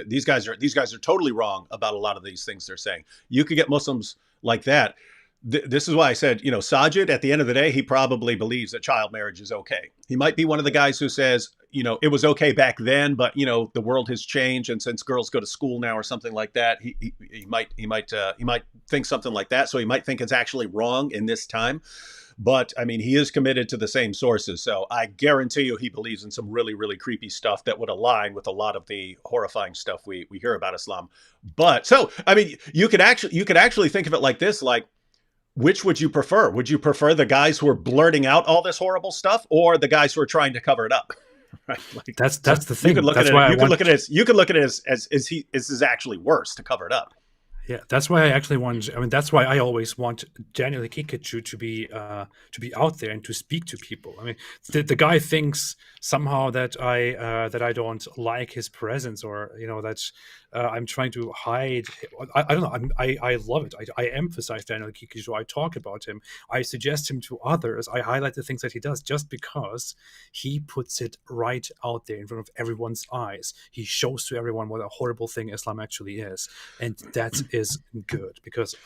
These guys are totally wrong about a lot of these things they're saying. You could get Muslims like that. This is why I said, Sajid, at the end of the day, he probably believes that child marriage is okay. He might be one of the guys who says, it was okay back then, but the world has changed, and since girls go to school now or something like that, he might think something like that. So he might think it's actually wrong in this time. But I mean, he is committed to the same sources. So I guarantee you he believes in some really, really creepy stuff that would align with a lot of the horrifying stuff we hear about Islam. But so, I mean, you could actually think of it like this, like, which would you prefer? Would you prefer the guys who are blurting out all this horrible stuff, or the guys who are trying to cover it up? Right? Like, that's the thing. You could look at it as is actually worse to cover it up. Yeah, that's why that's why I always want Daniel Kikuchu to be out there and to speak to people. I mean, the guy thinks somehow that I don't like his presence, or that I'm trying to hide. I don't know. I love it. I emphasize Daniel Kikuchu. I talk about him. I suggest him to others. I highlight the things that he does just because he puts it right out there in front of everyone's eyes. He shows to everyone what a horrible thing Islam actually is, and that is good, because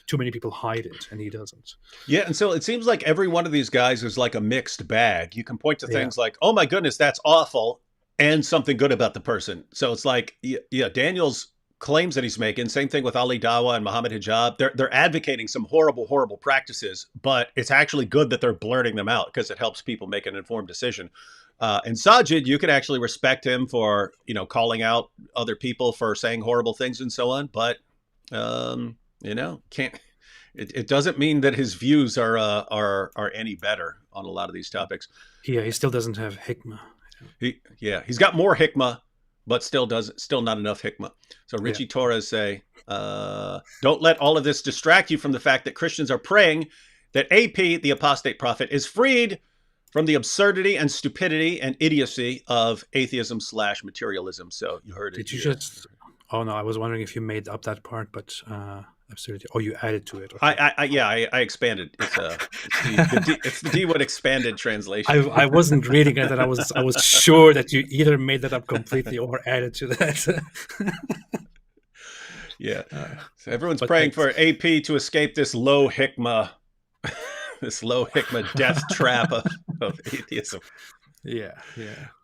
too many people hide it and he doesn't. Yeah, and so it seems like every one of these guys is like a mixed bag. You can point to things like, oh my goodness, that's awful, and something good about the person. So it's like, yeah, Daniel's claims that he's making, same thing with Ali Dawah and Muhammad Hijab, they're advocating some horrible practices, but it's actually good that they're blurting them out because it helps people make an informed decision. And Sajid, you could actually respect him for, calling out other people for saying horrible things and so on, but it doesn't mean that his views are any better on a lot of these topics. Yeah, he still doesn't have hikmah. He's got more hikmah, but still not enough hikmah. So Richie Torres say, don't let all of this distract you from the fact that Christians are praying that AP, the apostate prophet, is freed from the absurdity and stupidity and idiocy of atheism/materialism. So you heard it. Did you just? Oh no, I was wondering if you made up that part, but absurdity. Oh, you added to it. Okay. I expanded. It's the D-Wood expanded translation. I wasn't reading it, and I was sure that you either made that up completely or added to that. Yeah. So everyone's praying for AP to escape this low hikmah, death trap of atheism. Yeah.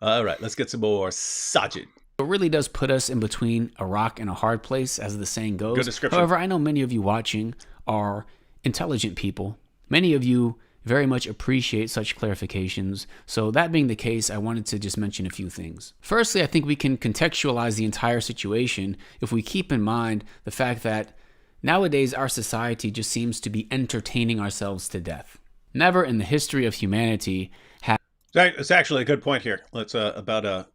All right, let's get some more Sajid. It really does put us in between a rock and a hard place, as the saying goes. Good description. However, I know many of you watching are intelligent people. Many of you very much appreciate such clarifications. So that being the case, I wanted to just mention a few things. Firstly, I think we can contextualize the entire situation if we keep in mind the fact that nowadays our society just seems to be entertaining ourselves to death. Never in the history of humanity has... It's actually a good point here. Let's about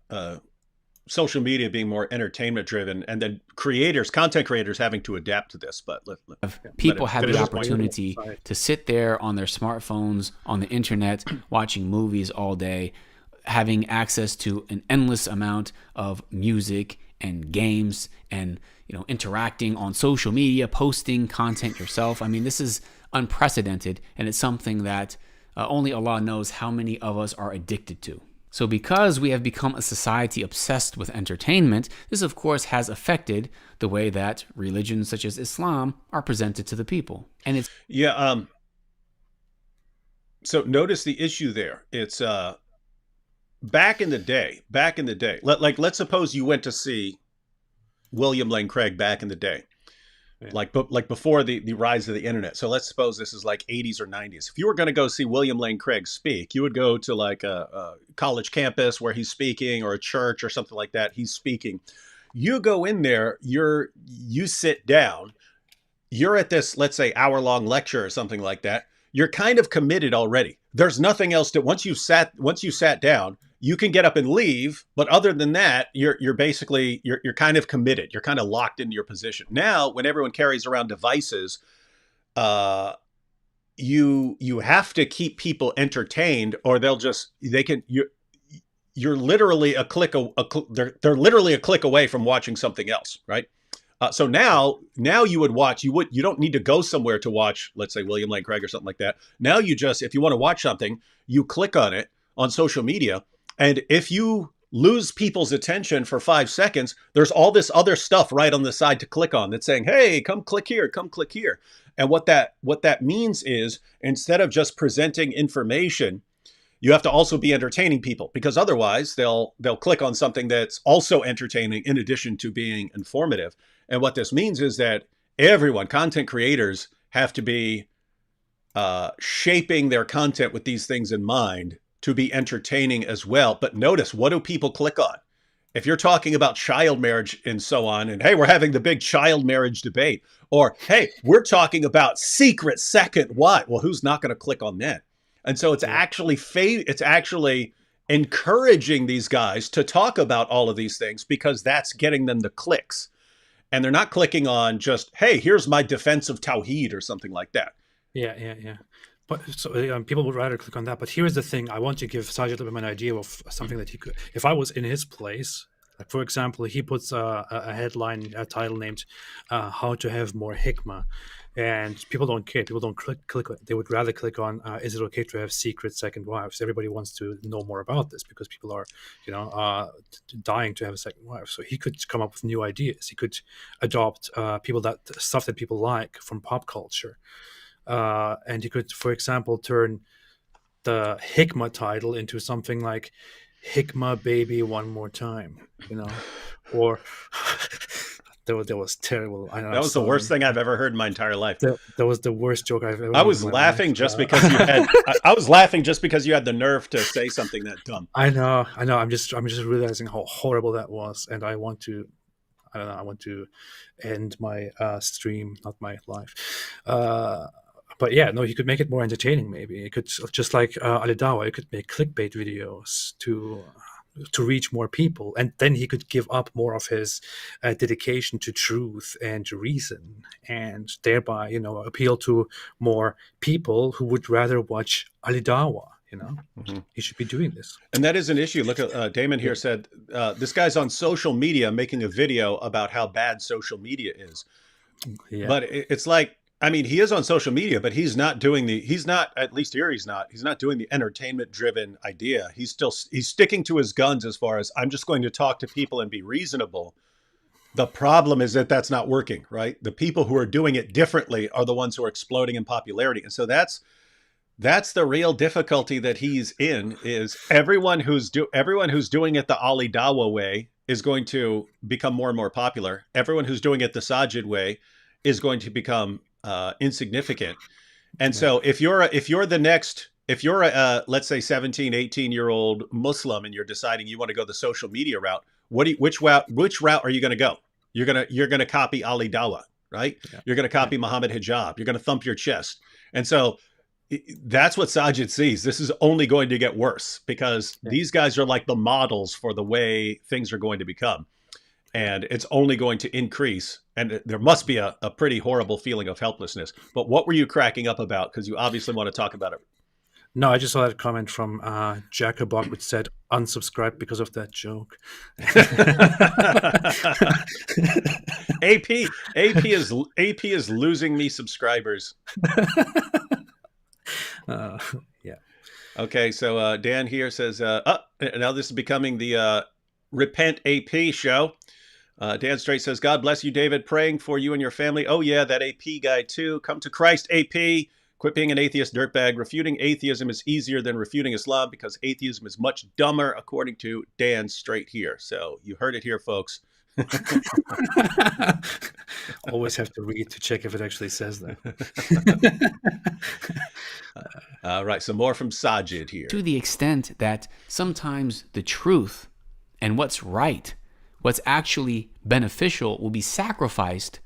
social media being more entertainment driven, and then content creators having to adapt to this. But people have the opportunity to sit there on their smartphones, on the internet, watching movies all day, having access to an endless amount of music and games, and interacting on social media, posting content yourself. I mean, this is unprecedented, and it's something that only Allah knows how many of us are addicted to. So because we have become a society obsessed with entertainment, this of course has affected the way that religions such as Islam are presented to the people. And it's so notice the issue there. It's back in the day, let's suppose you went to see William Lane Craig back in the day. Like before the rise of the internet. So let's suppose this is like 80s or 90s. If you were going to go see William Lane Craig speak, you would go to like a college campus where he's speaking, or a church or something like that. He's speaking. You go in there, you sit down, you're at this, let's say, hour-long lecture or something like that. You're kind of committed already. There's nothing else once you sat down, you can get up and leave, but other than that, you're basically kind of committed. You're kind of locked into your position. Now, when everyone carries around devices, you have to keep people entertained, or you're literally a click. They're literally a click away from watching something else, right? So now you would watch. You don't need to go somewhere to watch, let's say, William Lane Craig or something like that. Now you just, if you want to watch something, you click on it on social media, and if you lose people's attention for 5 seconds, there's all this other stuff right on the side to click on that's saying, "Hey, come click here, come click here." And what that means is, instead of just presenting information, you have to also be entertaining people, because otherwise they'll click on something that's also entertaining in addition to being informative. And what this means is that everyone, content creators, have to be shaping their content with these things in mind to be entertaining as well. But notice, what do people click on? If you're talking about child marriage and so on, and hey, we're having the big child marriage debate, or hey, we're talking about secret second wife, well, who's not going to click on that? And so it's actually encouraging these guys to talk about all of these things, because that's getting them the clicks. And they're not clicking on just, hey, here's my defense of Tawheed or something like that. Yeah. But so people would rather click on that. But here's the thing: I want to give Sajid a bit of an idea of something that he could. If I was in his place, like for example, he puts a headline, a title named "How to Have More Hikmah," and people don't care. People don't click. They would rather click on, "Is it okay to have secret second wives?" Everybody wants to know more about this because people are, dying to have a second wife. So he could come up with new ideas. He could adopt stuff that people like from pop culture. And you could, for example, turn the Hikmah title into something like "Hikmah Baby One More Time," or that was terrible. I know, that was the worst thing I've ever heard in my entire life. That was the worst joke I've ever. I was laughing just because you had. I was laughing just because you had the nerve to say something that dumb. I know. I'm just realizing how horrible that was, and I want to end my stream, not my life. But yeah, no, he could make it more entertaining. Maybe it could, just like Ali DAWAH, it could make clickbait videos to reach more people, and then he could give up more of his dedication to truth and reason, and thereby, appeal to more people who would rather watch Ali DAWAH. He should be doing this. And that is an issue. Look at Damon here said, this guy's on social media making a video about how bad social media is. Yeah. But it's like, I mean, he is on social media, but he's not doing at least here he's not doing the entertainment driven idea. He's sticking to his guns as far as, I'm just going to talk to people and be reasonable. The problem is that that's not working, right? The people who are doing it differently are the ones who are exploding in popularity. And so that's the real difficulty that he's in, is everyone who's doing it the Ali DAWAH way is going to become more and more popular. Everyone who's doing it the Sajid way is going to become insignificant. And so if you're a let's say 17, 18-year-old Muslim, and you're deciding you want to go the social media route, which route are you going to go? You're going to copy Ali DAWAH, right? Yeah. You're going to copy Muhammad Hijab. You're going to thump your chest. And so that's what Sajid sees. This is only going to get worse, because these guys are like the models for the way things are going to become. And it's only going to increase. And there must be a pretty horrible feeling of helplessness. But what were you cracking up about? Because you obviously want to talk about it. No, I just saw that comment from Jacobog, which said unsubscribe because of that joke. AP is losing me subscribers. Yeah. Okay, so Dan here says, now this is becoming the Repent AP show. Dan Straight says, God bless you, David. Praying for you and your family. Oh, yeah, that AP guy, too. Come to Christ, AP. Quit being an atheist dirtbag. Refuting atheism is easier than refuting Islam, because atheism is much dumber, according to Dan Straight here. So you heard it here, folks. Always have to read to check if it actually says that. All right, some more from Sajid here. To the extent that sometimes the truth and what's right, what's actually beneficial, will be sacrificed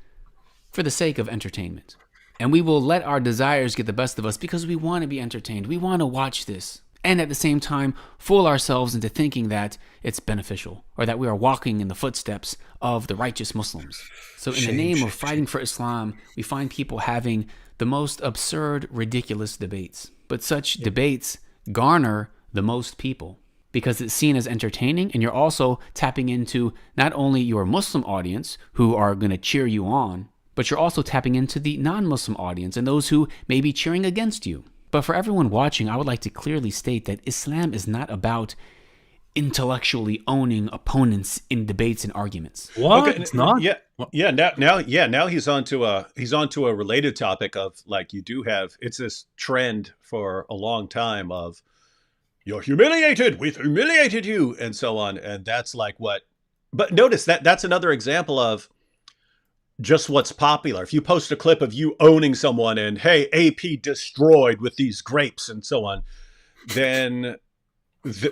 for the sake of entertainment. And we will let our desires get the best of us because we want to be entertained. We want to watch this. And at the same time, fool ourselves into thinking that it's beneficial, or that we are walking in the footsteps of the righteous Muslims. So in the name of fighting for Islam, we find people having the most absurd, ridiculous debates. But such debates garner the most people, because it's seen as entertaining, and you're also tapping into not only your Muslim audience who are going to cheer you on, but you're also tapping into the non-Muslim audience and those who may be cheering against you. But for everyone watching, I would like to clearly state that Islam is not about intellectually owning opponents in debates and arguments. What? It's not? Now he's onto a related topic of, like, you do have, it's this trend for a long time of, you're humiliated, we've humiliated you, and so on. And that's like what, but notice that's another example of just what's popular. If you post a clip of you owning someone and, hey, AP destroyed with these grapes and so on, then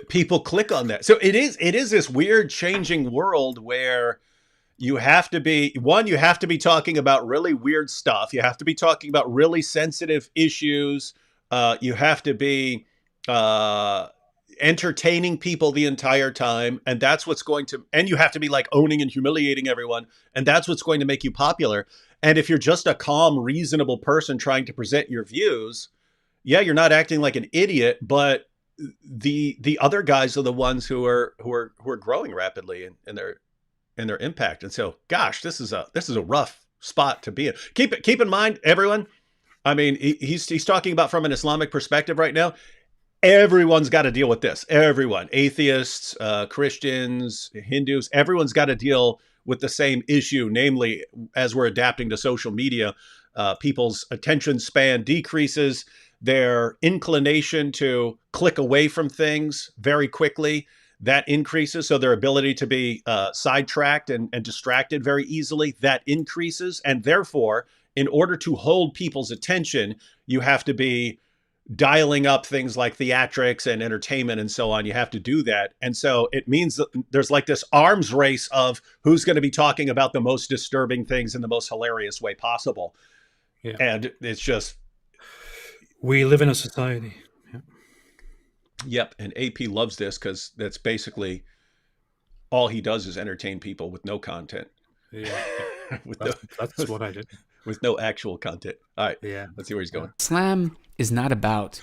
people click on that. So it is this weird changing world where you have to be talking about really weird stuff. You have to be talking about really sensitive issues. You have to be entertaining people the entire time. And that's what's going to, and you have to be like owning and humiliating everyone. And that's what's going to make you popular. And if you're just a calm, reasonable person trying to present your views, yeah, you're not acting like an idiot, but the other guys are the ones who are growing rapidly in their impact. And so, gosh, this is a rough spot to be in. Keep in mind, everyone. I mean, he's talking about from an Islamic perspective right now. Everyone's got to deal with this. Everyone, atheists, Christians, Hindus, everyone's got to deal with the same issue. Namely, as we're adapting to social media, people's attention span decreases. Their inclination to click away from things very quickly, that increases. So their ability to be sidetracked and distracted very easily, that increases. And therefore, in order to hold people's attention, you have to be dialing up things like theatrics and entertainment and so on. You have to do that. And so it means that there's like this arms race of who's going to be talking about the most disturbing things in the most hilarious way possible. Yeah. And it's just, we live in a society. Yeah. Yep. And AP loves this because that's basically all he does is entertain people with no content. Yeah. That's what I did. With no actual content. All right. Yeah. Let's see where he's going. Islam is not about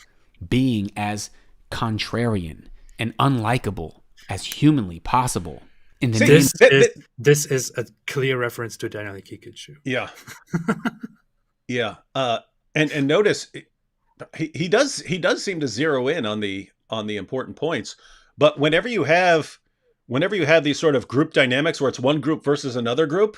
being as contrarian and unlikable as humanly possible. In the this is a clear reference to Daniel Kikic. Yeah. Yeah. And notice he does seem to zero in on the important points. But whenever you have these sort of group dynamics where it's one group versus another group,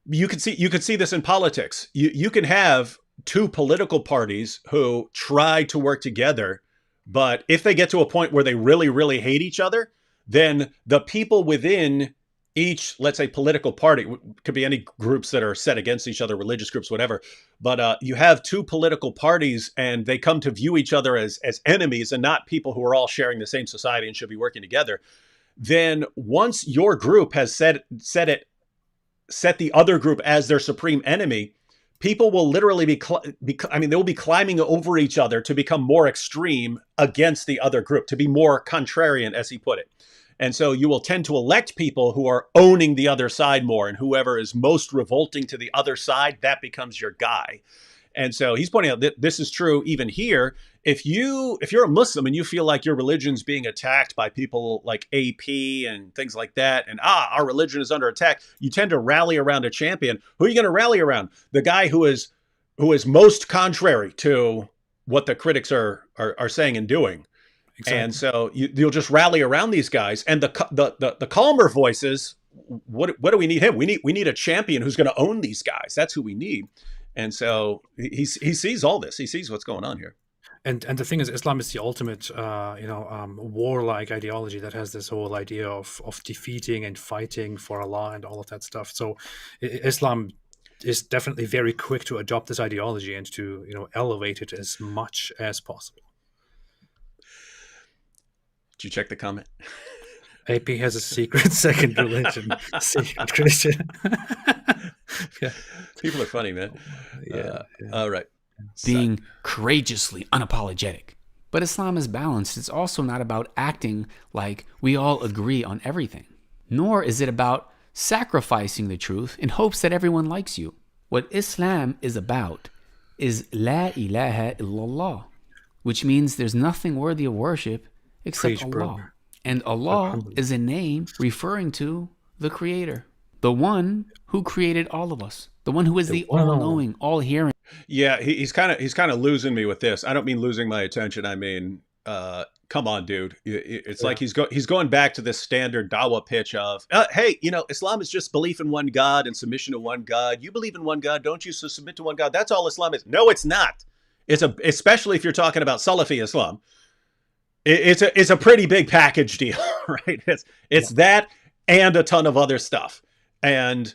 you could see this in politics. You can have two political parties who try to work together, but if they get to a point where they really, really hate each other, then the people within each, let's say, political party, could be any groups that are set against each other, religious groups, whatever. But you have two political parties and they come to view each other as enemies and not people who are all sharing the same society and should be working together. Then once your group has set the other group as their supreme enemy, people will literally they will be climbing over each other to become more extreme against the other group, to be more contrarian, as he put it. And so you will tend to elect people who are owning the other side more, and whoever is most revolting to the other side, that becomes your guy. And so he's pointing out that this is true even here. If you're a Muslim and you feel like your religion's being attacked by people like AP and things like that, and our religion is under attack, you tend to rally around a champion. Who are you going to rally around? The guy who is most contrary to what the critics are saying and doing. Exactly. And so you'll just rally around these guys. And the calmer voices, what do we need him? We need a champion who's going to own these guys. That's who we need. And so he sees all this. He sees what's going on here. And the thing is, Islam is the ultimate, warlike ideology that has this whole idea of defeating and fighting for Allah and all of that stuff. So Islam is definitely very quick to adopt this ideology and to elevate it as much as possible. Did you check the comment? AP has a secret second religion, secret Christian. Yeah. People are funny, man. Yeah. All right. Being courageously unapologetic. But Islam is balanced. It's also not about acting like we all agree on everything. Nor is it about sacrificing the truth in hopes that everyone likes you. What Islam is about is La ilaha illallah, which means there's nothing worthy of worship except Preach, Allah. brother. And Allah is a name referring to the Creator, the one who created all of us, the one who is the all-knowing, all-hearing. Yeah, he's kind of losing me with this. I don't mean losing my attention. I mean, come on, dude. It's like he's going back to this standard Dawah pitch of, hey, Islam is just belief in one God and submission to one God. You believe in one God, don't you? So submit to one God. That's all Islam is. No, it's not. Especially if you're talking about Salafi Islam. It's a pretty big package deal, right? It's that and a ton of other stuff. And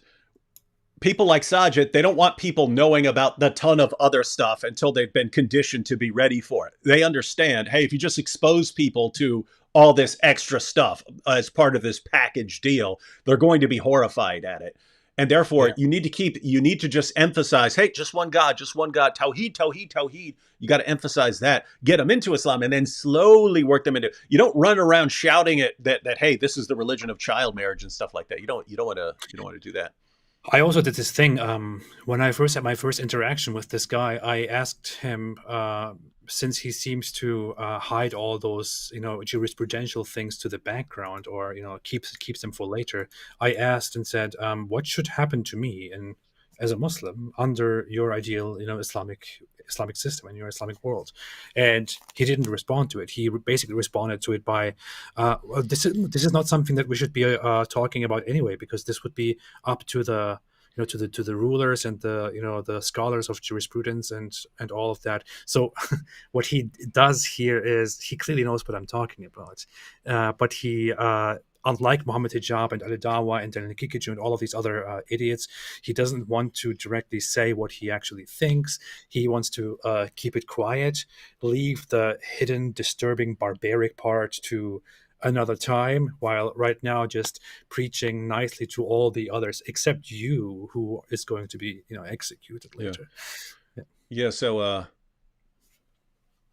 people like Sajid, they don't want people knowing about the ton of other stuff until they've been conditioned to be ready for it. They understand, hey, if you just expose people to all this extra stuff as part of this package deal, they're going to be horrified at it. And therefore, you need to just emphasize, hey, just one God, Tawheed, Tawheed, Tawheed. You got to emphasize that, get them into Islam, and then slowly work them into. You don't run around shouting it that hey, this is the religion of child marriage and stuff like that. You don't want to do that. I also did this thing when I first had my first interaction with this guy. I asked him, since he seems to hide all those jurisprudential things to the background, or keeps them for later. I asked and said, what should happen to me as a Muslim under your ideal Islamic system and your Islamic world? And he didn't respond to it. He basically responded to it by, well, this is not something that we should be talking about anyway, because this would be up to the to the rulers and the scholars of jurisprudence and all of that. So what he does here is he clearly knows what I'm talking about, but he unlike Muhammad Hijab and Ali Dawah and Daniel Kikiju and all of these other idiots, he doesn't want to directly say what he actually thinks. He wants to keep it quiet, leave the hidden, disturbing, barbaric part to another time, while right now just preaching nicely to all the others, except you, who is going to be executed later. Yeah. So,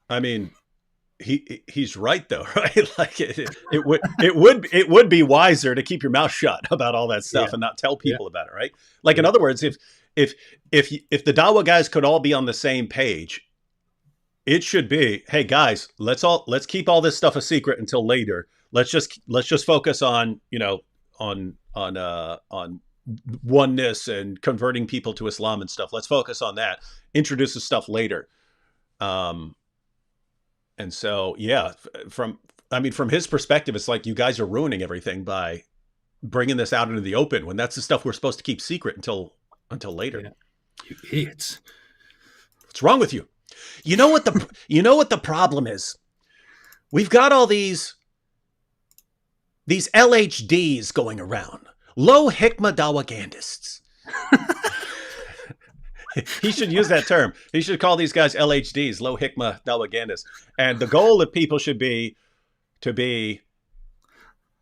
I mean, he's right though, right? Like it would be wiser to keep your mouth shut about all that stuff and not tell people about it, right? Like in other words, if the Dawah guys could all be on the same page, it should be, hey guys, let's keep all this stuff a secret until later. Let's just focus on oneness and converting people to Islam and stuff. Let's focus on that. Introduce the stuff later. And so, yeah, from his perspective, it's like you guys are ruining everything by bringing this out into the open when that's the stuff we're supposed to keep secret until later. Yeah. You idiots. What's wrong with you? You know what the problem is? We've got all these LHDs going around. Low Hikmah Dawagandists. He should use that term. He should call these guys LHDs, low hikmah dawagandists. And the goal of people should be to be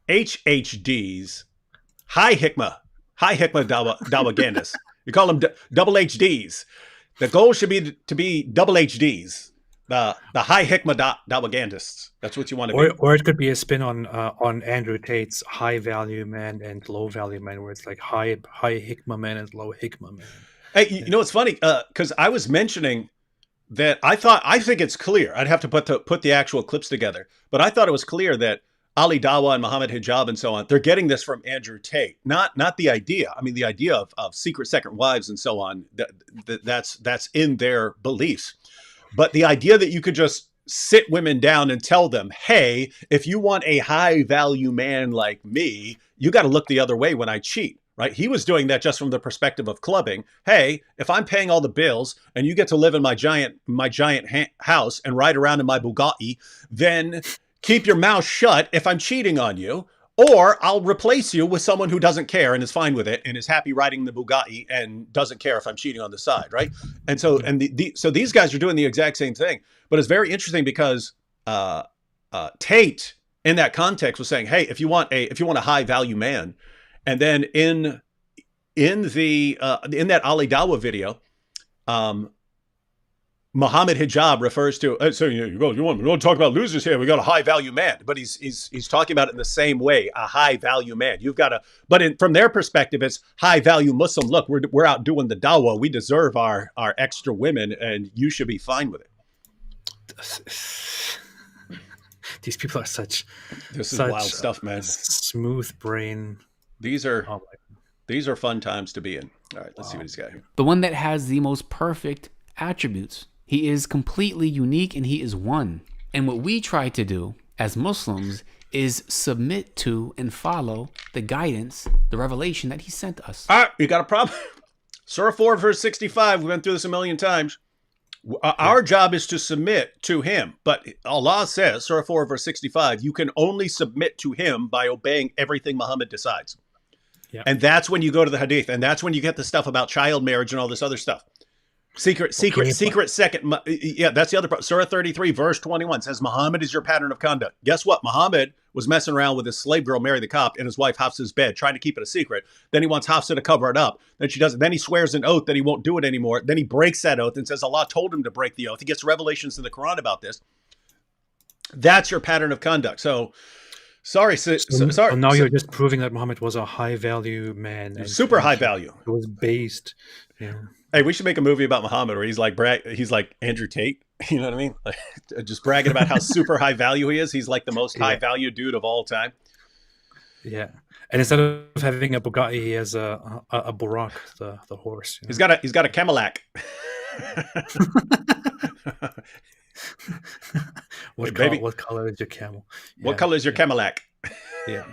HHDs, high hikmah dawagandists. You call them double HDs. The goal should be to be double HDs, the high hikmah dawagandists. That's what you want to be. Or it could be a spin on Andrew Tate's high value man and low value man, where it's like high hikmah man and low hikmah man. Hey, you know, it's funny because I was mentioning that I think it's clear. I'd have to put the actual clips together, but I thought it was clear that Ali Dawah and Muhammad Hijab and so on, they're getting this from Andrew Tate, not the idea. I mean, the idea of secret second wives and so on, that's in their beliefs. But the idea that you could just sit women down and tell them, hey, if you want a high value man like me, you got to look the other way when I cheat. Right? He was doing that just from the perspective of clubbing. Hey, if I'm paying all the bills and you get to live in my giant house and ride around in my Bugatti, then keep your mouth shut if I'm cheating on you, or I'll replace you with someone who doesn't care and is fine with it and is happy riding the Bugatti and doesn't care if I'm cheating on the side, right? And so so these guys are doing the exact same thing. But it's very interesting because Tate in that context was saying, hey, if you want a high value man. And then in that Ali Dawah video, Muhammad Hijab refers to you want to talk about losers here? We got a high value man, but he's talking about it in the same way, a high value man. You've got from their perspective, it's high value Muslim. Look, we're out doing the Dawah. We deserve our extra women, and you should be fine with it. these people are such wild stuff, man. Smooth brain. These are fun times to be in. All right, let's see what he's got here. The one that has the most perfect attributes. He is completely unique and he is one. And what we try to do as Muslims is submit to and follow the guidance, the revelation that he sent us. All right, you got a problem? Surah 4, verse 65, we've been through this a million times. Our job is to submit to him. But Allah says, Surah 4, verse 65, you can only submit to him by obeying everything Muhammad decides. Yeah. And that's when you go to the hadith. And that's when you get the stuff about child marriage and all this other stuff. Secret second. Yeah, that's the other part. Surah 33, verse 21 says, Muhammad is your pattern of conduct. Guess what? Muhammad was messing around with his slave girl, Mary the Copt, in his wife Hafsa's bed, trying to keep it a secret. Then he wants Hafsa to cover it up. Then she doesn't. Then he swears an oath that he won't do it anymore. Then he breaks that oath and says Allah told him to break the oath. He gets revelations in the Quran about this. That's your pattern of conduct. So, sorry. So now you're just proving that Muhammad was a high value man. And super high value. It was based. Yeah. Hey, we should make a movie about Muhammad where he's like Andrew Tate. You know what I mean? Like, just bragging about how super high value he is. He's like the most high value dude of all time. Yeah. And instead of having a Bugatti, he has a Burak, the horse. You know? He's got a Camelak. What color is your camel? Yeah, what color is your Camelak? Yeah.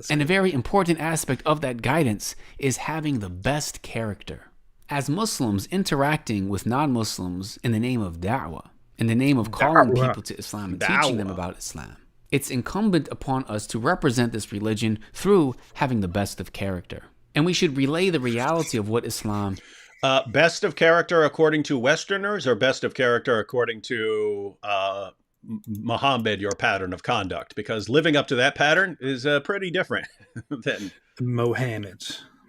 And a very important aspect of that guidance is having the best character. As Muslims interacting with non-Muslims in the name of da'wah, in the name of calling people to Islam and teaching them about Islam, it's incumbent upon us to represent this religion through having the best of character. And we should relay the reality of what Islam... best of character according to Westerners, or best of character according to Muhammad, your pattern of conduct? Because living up to that pattern is pretty different than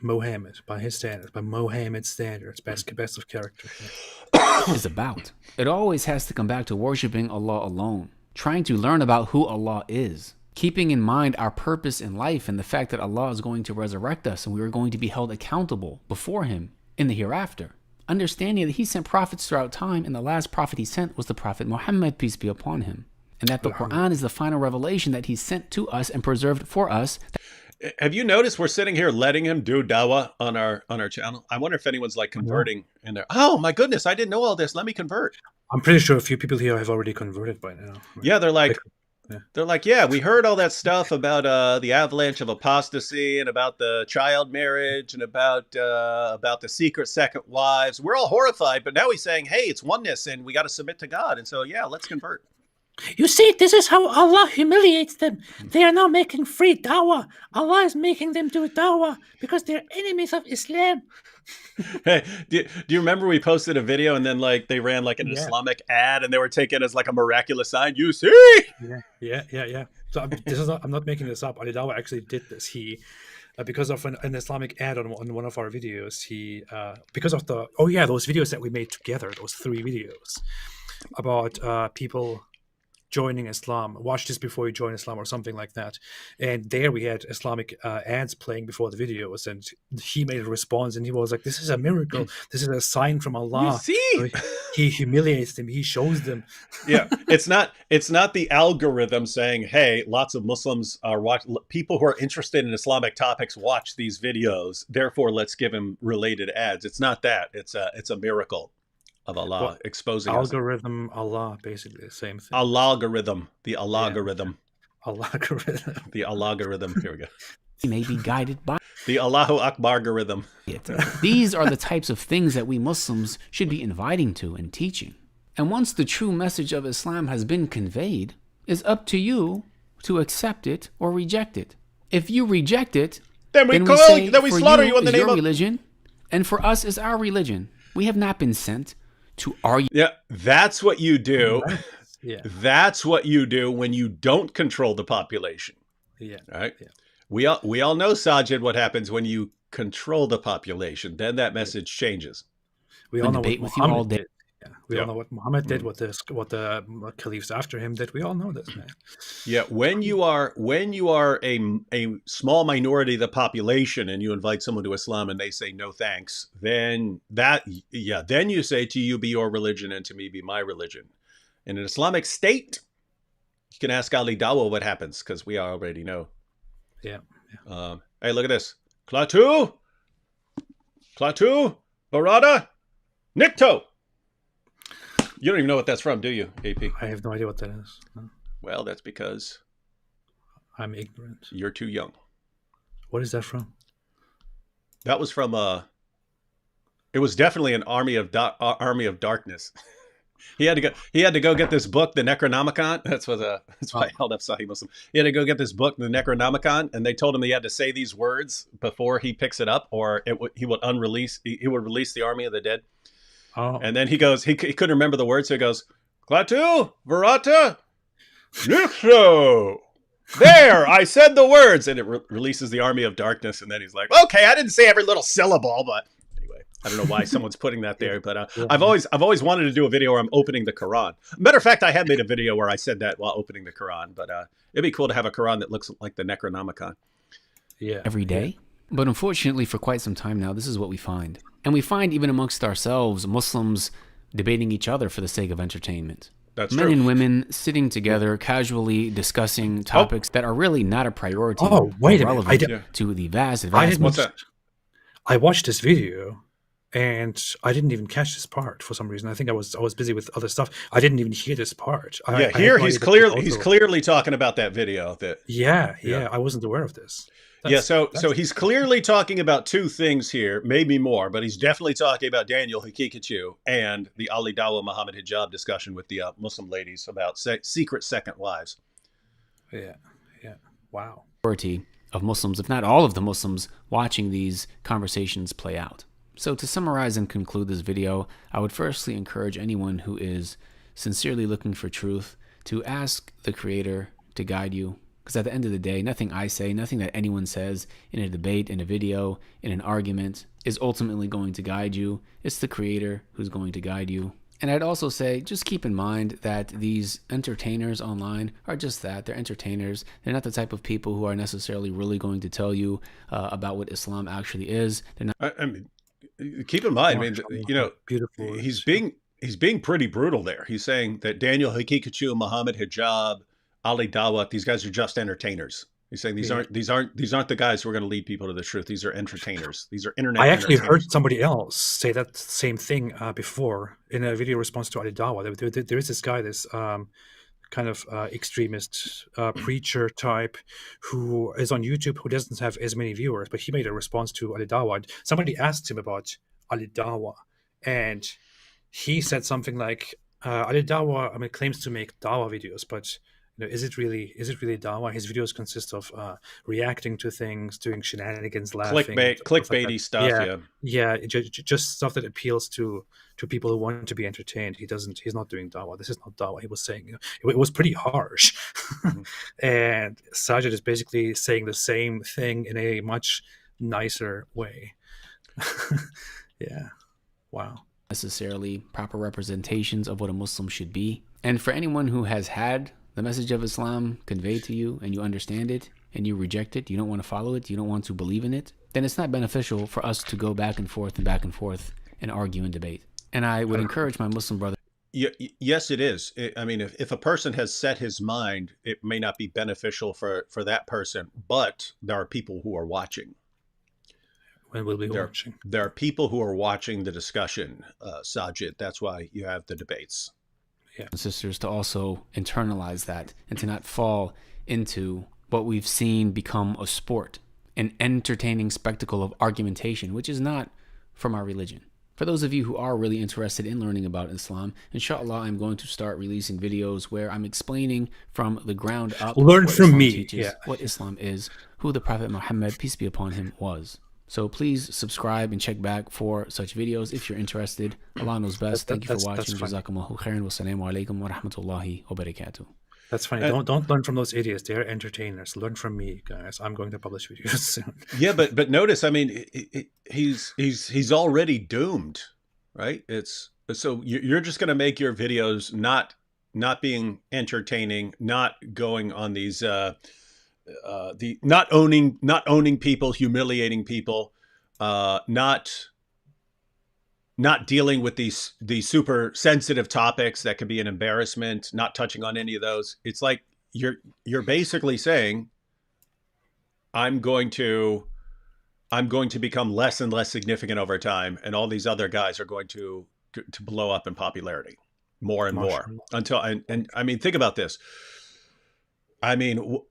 Mohammed, by his standards, by Mohammed's standards, best of character. Is about. It always has to come back to worshiping Allah alone, trying to learn about who Allah is, keeping in mind our purpose in life and the fact that Allah is going to resurrect us and we are going to be held accountable before him in the hereafter. Understanding that he sent prophets throughout time, and the last prophet he sent was the Prophet Muhammad, peace be upon him. And that the Quran is the final revelation that he sent to us and preserved for us. Have you noticed we're sitting here letting him do dawah on our channel? I wonder if anyone's like converting in there. Oh my goodness, I didn't know all this. Let me convert. I'm pretty sure a few people here have already converted by now. Yeah, they're like, yeah, we heard all that stuff about the avalanche of apostasy and about the child marriage and about the secret second wives. We're all horrified, but now he's saying, hey, it's oneness and we got to submit to God. And so, yeah, let's convert. You see, this is how Allah humiliates them. They are now making free dawah. Allah is making them do dawah because they're enemies of Islam. Hey, do you remember we posted a video and then like they ran like an Islamic ad and they were taken as like a miraculous sign? You see? Yeah. So I'm not making this up. Ali Dawah actually did this. He because of an Islamic ad on one of our videos. He because of those videos that we made together, those 3 videos about people joining Islam. Watch this before you join Islam or something like that. And there we had Islamic ads playing before the videos, and he made a response and he was like, this is a miracle. This is a sign from Allah. You see? So he humiliates them. He shows them. Yeah. It's not the algorithm saying, hey, lots of Muslims are people who are interested in Islamic topics watch these videos. Therefore, let's give them related ads. It's not that. It's a miracle of Allah exposing algorithm us. Allah, basically the same thing. Algorithm, the algorithm. Algorithm. The algorithm. Here we go. He may be guided by the Allahu Akbar algorithm. These are the types of things that we Muslims should be inviting to and teaching. And once the true message of Islam has been conveyed, it's up to you to accept it or reject it. If you reject it, then we slaughter you in the name of religion, and for us is our religion. We have not been sent to argue. Yeah, that's what you do. Yeah. That's what you do when you don't control the population. Yeah. All right. Yeah. We all know, Sajid, what happens when you control the population. Then that message changes. We all know what Muhammad did. Yeah. We all know what Muhammad did, what the caliphs after him did. We all know this, man. Yeah, when you are a small minority of the population and you invite someone to Islam and they say no thanks, then you say to you be your religion and to me be my religion. In an Islamic state, You can ask Ali Dawa what happens, because we already know. Yeah. Hey, look at this. Klaatu, Barada, Nikto. You don't even know what that's from, do you, AP? I have no idea what that is. No. Well, that's because I'm ignorant. You're too young. What is that from? That was from it was definitely an Army of Darkness. He had to go get this book, the Necronomicon. That's why I held up Sahih Muslim. He had to go get this book, the Necronomicon, and they told him he had to say these words before he picks it up, or he would release the army of the dead. Oh. And then he goes, he couldn't remember the words, so he goes, Klaatu, Varata, Nixo. There, I said the words, and it releases the Army of Darkness, and then he's like, okay, I didn't say every little syllable, but anyway, I don't know why someone's putting that there, but I've always wanted to do a video where I'm opening the Quran. Matter of fact, I have made a video where I said that while opening the Quran, but it'd be cool to have a Quran that looks like the Necronomicon. Yeah. Every day. But unfortunately, for quite some time now, this is what we find. And we find even amongst ourselves, Muslims debating each other for the sake of entertainment. That's Men true. and women sitting together, casually discussing topics that are really not a priority. Oh, wait a minute. Relevant to the vast What's that? I watched this video and I didn't even catch this part for some reason. I think I was busy with other stuff. I didn't even hear this part. He's clearly talking about that video. Yeah. I wasn't aware of this. So he's clearly talking about two things here, maybe more, but he's definitely talking about Daniel Hakikachu and the Ali Dawa Muhammad hijab discussion with the Muslim ladies about secret second wives. Yeah. Wow. Majority of Muslims, if not all of the Muslims, watching these conversations play out. So to summarize and conclude this video, I would firstly encourage anyone who is sincerely looking for truth to ask the Creator to guide you. Because at the end of the day, nothing I say, nothing that anyone says in a debate, in a video, in an argument is ultimately going to guide you. It's the Creator who's going to guide you. And I'd also say, just keep in mind that these entertainers online are just that. They're entertainers. They're not the type of people who are necessarily really going to tell you about what Islam actually is. They're not. I mean, keep in mind, beautiful. He's being pretty brutal there. He's saying that Daniel Hakikachu, Muhammad hijab, Ali Dawa, these guys are just entertainers. He's saying these aren't the guys who are going to lead people to the truth. These are entertainers. These are internet. I actually heard somebody else say that same thing before in a video response to Ali Dawa. There is this guy, this kind of extremist preacher type who is on YouTube, who doesn't have as many viewers, but he made a response to Ali Dawa. Somebody asked him about Ali Dawa, and he said something like, Ali Dawa, claims to make Dawa videos, but is it really Dawa? His videos consist of reacting to things, doing shenanigans, laughing, clickbaity like stuff. Yeah, just stuff that appeals to people who want to be entertained. He's not doing Dawa. This is not Dawa. He was saying it was pretty harsh, and Sajid is basically saying the same thing in a much nicer way. Yeah, wow. Necessarily proper representations of what a Muslim should be. And for anyone who has had the message of Islam conveyed to you and you understand it and you reject it, you don't want to follow it, you don't want to believe in it, then it's not beneficial for us to go back and forth and argue and debate. And I would encourage my Muslim brother. Yes, it is. If a person has set his mind, it may not be beneficial for that person, but there are people who are watching. When will be watching? There are people who are watching the discussion, Sajid. That's why you have the debates. Yeah. And sisters, to also internalize that and to not fall into what we've seen become a sport, an entertaining spectacle of argumentation, which is not from our religion. For those of you who are really interested in learning about Islam, inshallah, I'm going to start releasing videos where I'm explaining from the ground up Learn from Islam me. teaches, what Islam is, who the Prophet Muhammad, peace be upon him, was. So please subscribe and check back for such videos if you're interested. Allah knows best. Thank you for watching. Jazakumullahu khairan. Wassalamu alaikum wa rahmatullahi wa barakatuh. That's funny. Don't learn from those idiots. They're entertainers. Learn from me, guys. I'm going to publish videos soon. Yeah, but notice, he's already doomed, right? So you're just going to make your videos not being entertaining, not going on these not owning people, humiliating people, not dealing with these super sensitive topics that could be an embarrassment, not touching on any of those. It's like you're basically saying I'm going to become less and less significant over time, and all these other guys are going to blow up in popularity more and more until and I mean, think about this. I mean,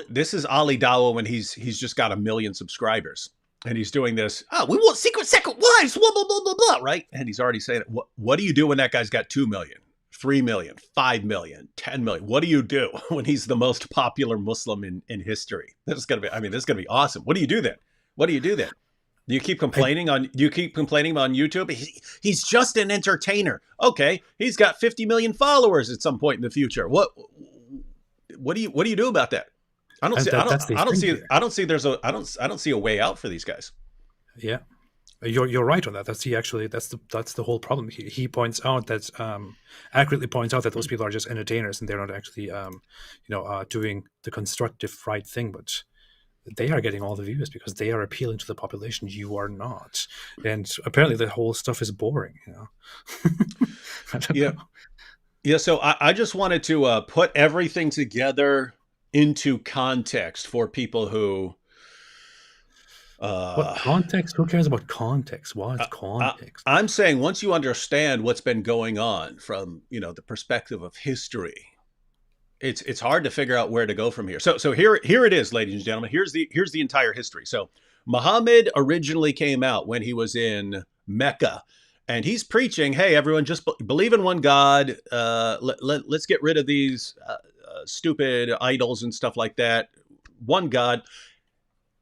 this is Ali Dawah when he's just got 1 million subscribers, and he's doing this. Oh, we want secret wives, blah blah blah blah blah, right? And he's already saying it. What do you do when that guy's got 2 million, 3 million, 5 million, 10 million? What do you do when he's the most popular Muslim in history? This is gonna be awesome. What do you do then? Do you keep complaining on YouTube? He's just an entertainer. Okay, he's got 50 million followers at some point in the future. What do you do about that? I don't see a way out for these guys. Yeah, you're right on that. That's the whole problem. He points out that accurately points out that those people are just entertainers and they're not actually doing the constructive right thing, but they are getting all the views because they are appealing to the population. You are not, and apparently the whole stuff is boring. Yeah. So I just wanted to put everything together into context for people who. What context? Who cares about context? What's context? I'm saying once you understand what's been going on from the perspective of history, it's hard to figure out where to go from here. So here it is, ladies and gentlemen. Here's the entire history. So Muhammad originally came out when he was in Mecca, and he's preaching, "Hey, everyone, just believe in one God. Let's get rid of these stupid idols and stuff like that. One God."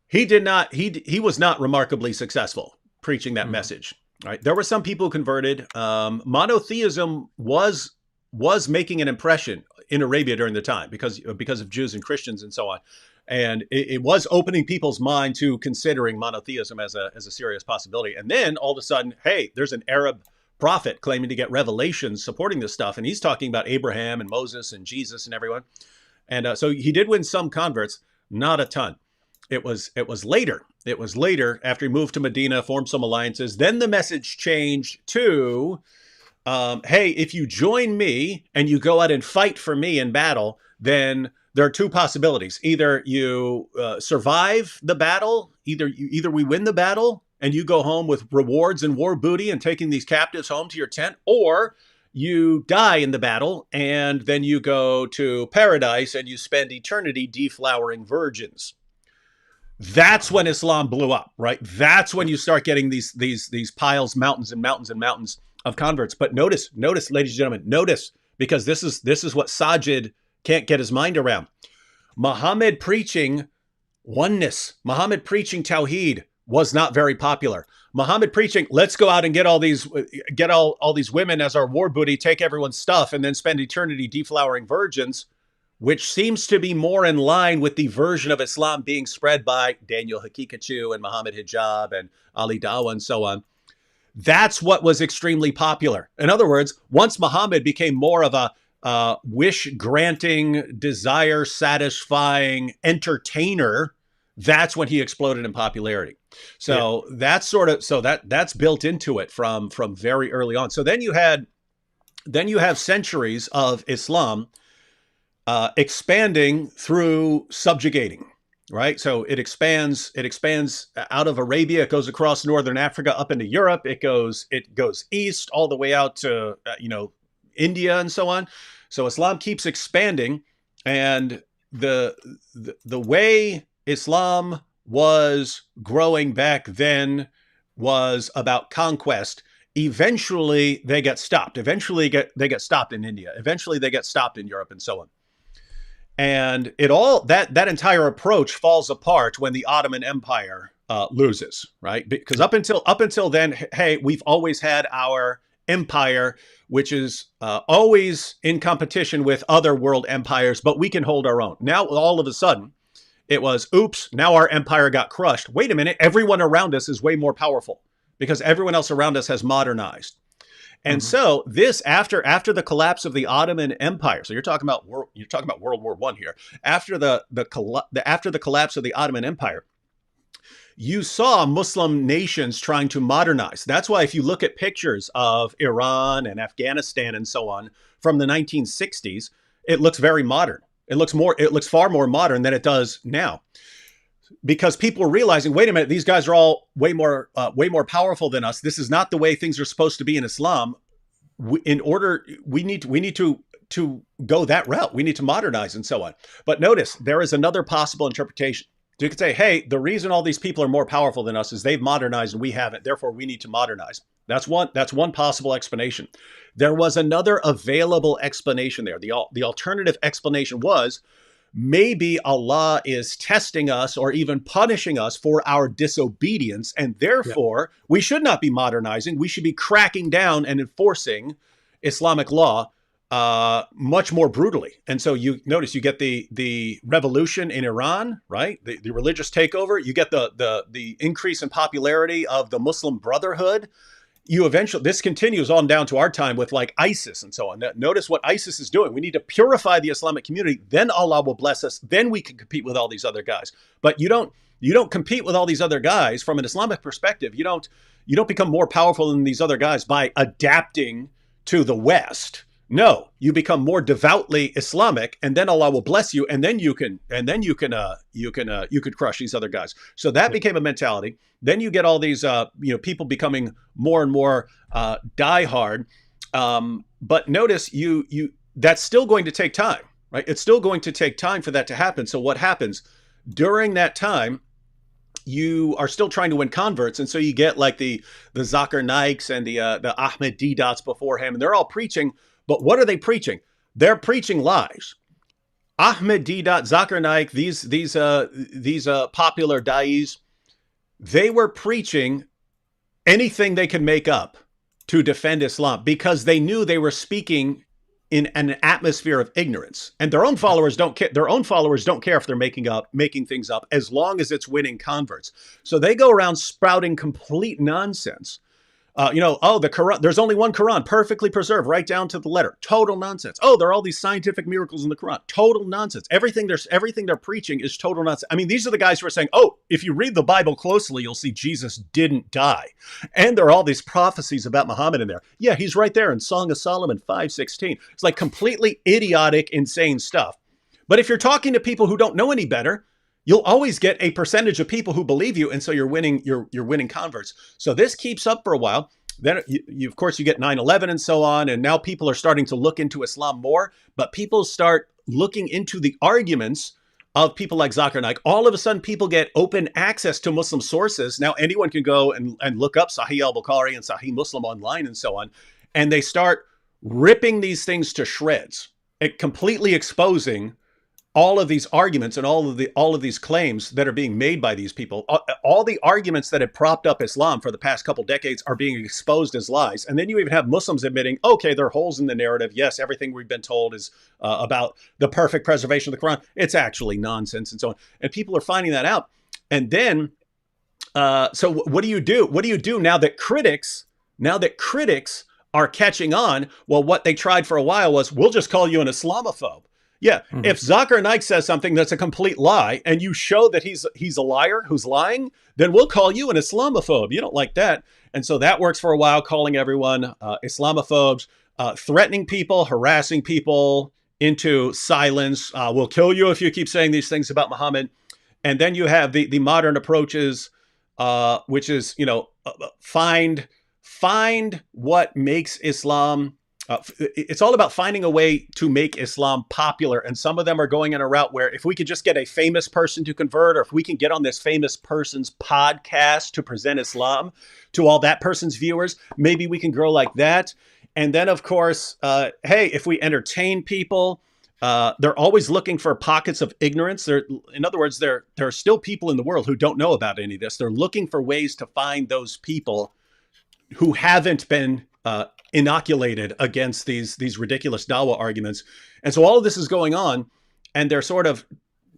He did not. He was not remarkably successful preaching that message. Right? There were some people who converted. Monotheism was making an impression in Arabia during the time because of Jews and Christians and so on, and it was opening people's mind to considering monotheism as a serious possibility. And then all of a sudden, hey, there's an Arab prophet claiming to get revelations supporting this stuff, and he's talking about Abraham and Moses and Jesus and everyone. And so he did win some converts, not a ton. It was later. It was later after he moved to Medina, formed some alliances. Then the message changed to, hey, if you join me and you go out and fight for me in battle, then there are two possibilities. Either you survive the battle, either we win the battle and you go home with rewards and war booty and taking these captives home to your tent, or you die in the battle and then you go to paradise and you spend eternity deflowering virgins. That's when Islam blew up, right? That's when you start getting these piles, mountains and mountains and mountains of converts. But notice, ladies and gentlemen, notice, because this is what Sajid can't get his mind around. Muhammad preaching oneness, Muhammad preaching Tawheed was not very popular. Muhammad preaching, let's go out and get all these women as our war booty, take everyone's stuff, and then spend eternity deflowering virgins, which seems to be more in line with the version of Islam being spread by Daniel Hakikachu and Muhammad Hijab and Ali Dawah and so on. That's what was extremely popular. In other words, once Muhammad became more of a wish-granting, desire-satisfying entertainer, that's when he exploded in popularity. So that's that's built into it from very early on. So then you have centuries of Islam expanding through subjugating, right? So it expands out of Arabia. It goes across northern Africa up into Europe. It goes east all the way out to India and so on. So Islam keeps expanding, and the way Islam was growing back then was about conquest. Eventually they get stopped. Eventually they get stopped in India. Eventually they get stopped in Europe and so on. And that entire approach falls apart when the Ottoman Empire loses, right? Because up until then, hey, we've always had our empire, which is always in competition with other world empires, but we can hold our own. Now, all of a sudden, it was, oops, now our empire got crushed. Wait a minute, everyone around us is way more powerful because everyone else around us has modernized. And so this, after the collapse of the Ottoman Empire, so you're talking about World War I here. After the collapse of the Ottoman Empire, you saw Muslim nations trying to modernize. That's why if you look at pictures of Iran and Afghanistan and so on from the 1960s, it looks very modern. It looks far more modern than it does now, because people are realizing, wait a minute, these guys are all way more powerful than us. This is not the way things are supposed to be in Islam. We need to go that route. We need to modernize and so on. But notice, there is another possible interpretation. So you could say, hey, the reason all these people are more powerful than us is they've modernized and we haven't. Therefore, we need to modernize. That's one possible explanation. There was another available explanation there. The alternative explanation was, maybe Allah is testing us or even punishing us for our disobedience, and therefore we should not be modernizing. We should be cracking down and enforcing Islamic law much more brutally. And so you notice you get the revolution in Iran, right? The religious takeover. You get the increase in popularity of the Muslim Brotherhood. This continues on down to our time with like ISIS and so on. Notice what ISIS is doing. We need to purify the Islamic community. Then Allah will bless us. Then we can compete with all these other guys. But you don't compete with all these other guys from an Islamic perspective. You don't become more powerful than these other guys by adapting to the West. No, you become more devoutly Islamic, and then Allah will bless you, and then you could crush these other guys. So that became a mentality. Then you get all these people becoming more and more diehard. But notice that's still going to take time, right? It's still going to take time for that to happen. So what happens during that time? You are still trying to win converts, and so you get like the Zakir Naiks and the Ahmed Deedats before him, and they're all preaching. But what are they preaching? They're preaching lies. Ahmed Deedat, Zakir Naik, these popular da'is, they were preaching anything they could make up to defend Islam because they knew they were speaking in an atmosphere of ignorance. And their own followers don't care. Their own followers don't care if they're making things up as long as it's winning converts. So they go around sprouting complete nonsense. The Quran, there's only one Quran, perfectly preserved, right down to the letter. Total nonsense. Oh, there are all these scientific miracles in the Quran. Total nonsense. Everything they're preaching is total nonsense. I mean, these are the guys who are saying, oh, if you read the Bible closely, you'll see Jesus didn't die. And there are all these prophecies about Muhammad in there. Yeah, he's right there in Song of Solomon 5:16. It's like completely idiotic, insane stuff. But if you're talking to people who don't know any better, you'll always get a percentage of people who believe you, and so you're winning converts. So this keeps up for a while. Then of course you get 9/11 and so on, and now people are starting to look into Islam more. But people start looking into the arguments of people like Zakir Naik. All of a sudden, people get open access to Muslim sources. Now anyone can go and look up Sahih al-Bukhari and Sahih Muslim online and so on, and they start ripping these things to shreds, completely exposing all of these arguments and all of these claims that are being made by these people. All the arguments that have propped up Islam for the past couple decades are being exposed as lies. And then you even have Muslims admitting, okay, there are holes in the narrative. Yes, everything we've been told is about the perfect preservation of the Quran. It's actually nonsense and so on. And people are finding that out. And then, so what do you do? What do you do now that critics are catching on? Well, what they tried for a while was, we'll just call you an Islamophobe. Yeah, if Zakir Naik says something that's a complete lie and you show that he's a liar who's lying, then we'll call you an Islamophobe. You don't like that. And so that works for a while, calling everyone Islamophobes, threatening people, harassing people into silence. We'll kill you if you keep saying these things about Muhammad. And then you have the modern approaches, which is, find what makes Islam. It's all about finding a way to make Islam popular. And some of them are going in a route where if we could just get a famous person to convert, or if we can get on this famous person's podcast to present Islam to all that person's viewers, maybe we can grow like that. And then, of course, hey, if we entertain people, they're always looking for pockets of ignorance. In other words, there are still people in the world who don't know about any of this. They're looking for ways to find those people who haven't been inoculated against these ridiculous Dawah arguments. And so all of this is going on, and they're sort of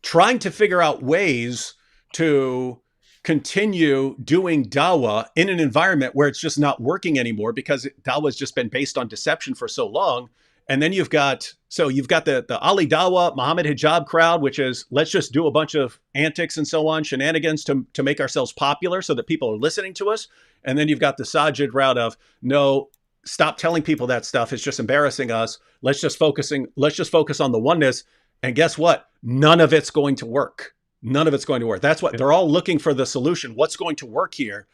trying to figure out ways to continue doing Dawah in an environment where it's just not working anymore, because Dawah has just been based on deception for so long. And then you've got the Ali Dawah, Muhammad Hijab crowd, which is, let's just do a bunch of antics and so on, shenanigans to make ourselves popular so that people are listening to us. And then you've got the Sajid route of, no, stop telling people that stuff. It's just embarrassing us. Let's just focus on the oneness. And guess what? None of it's going to work. None of it's going to work. That's what they're all looking for, the solution. What's going to work here?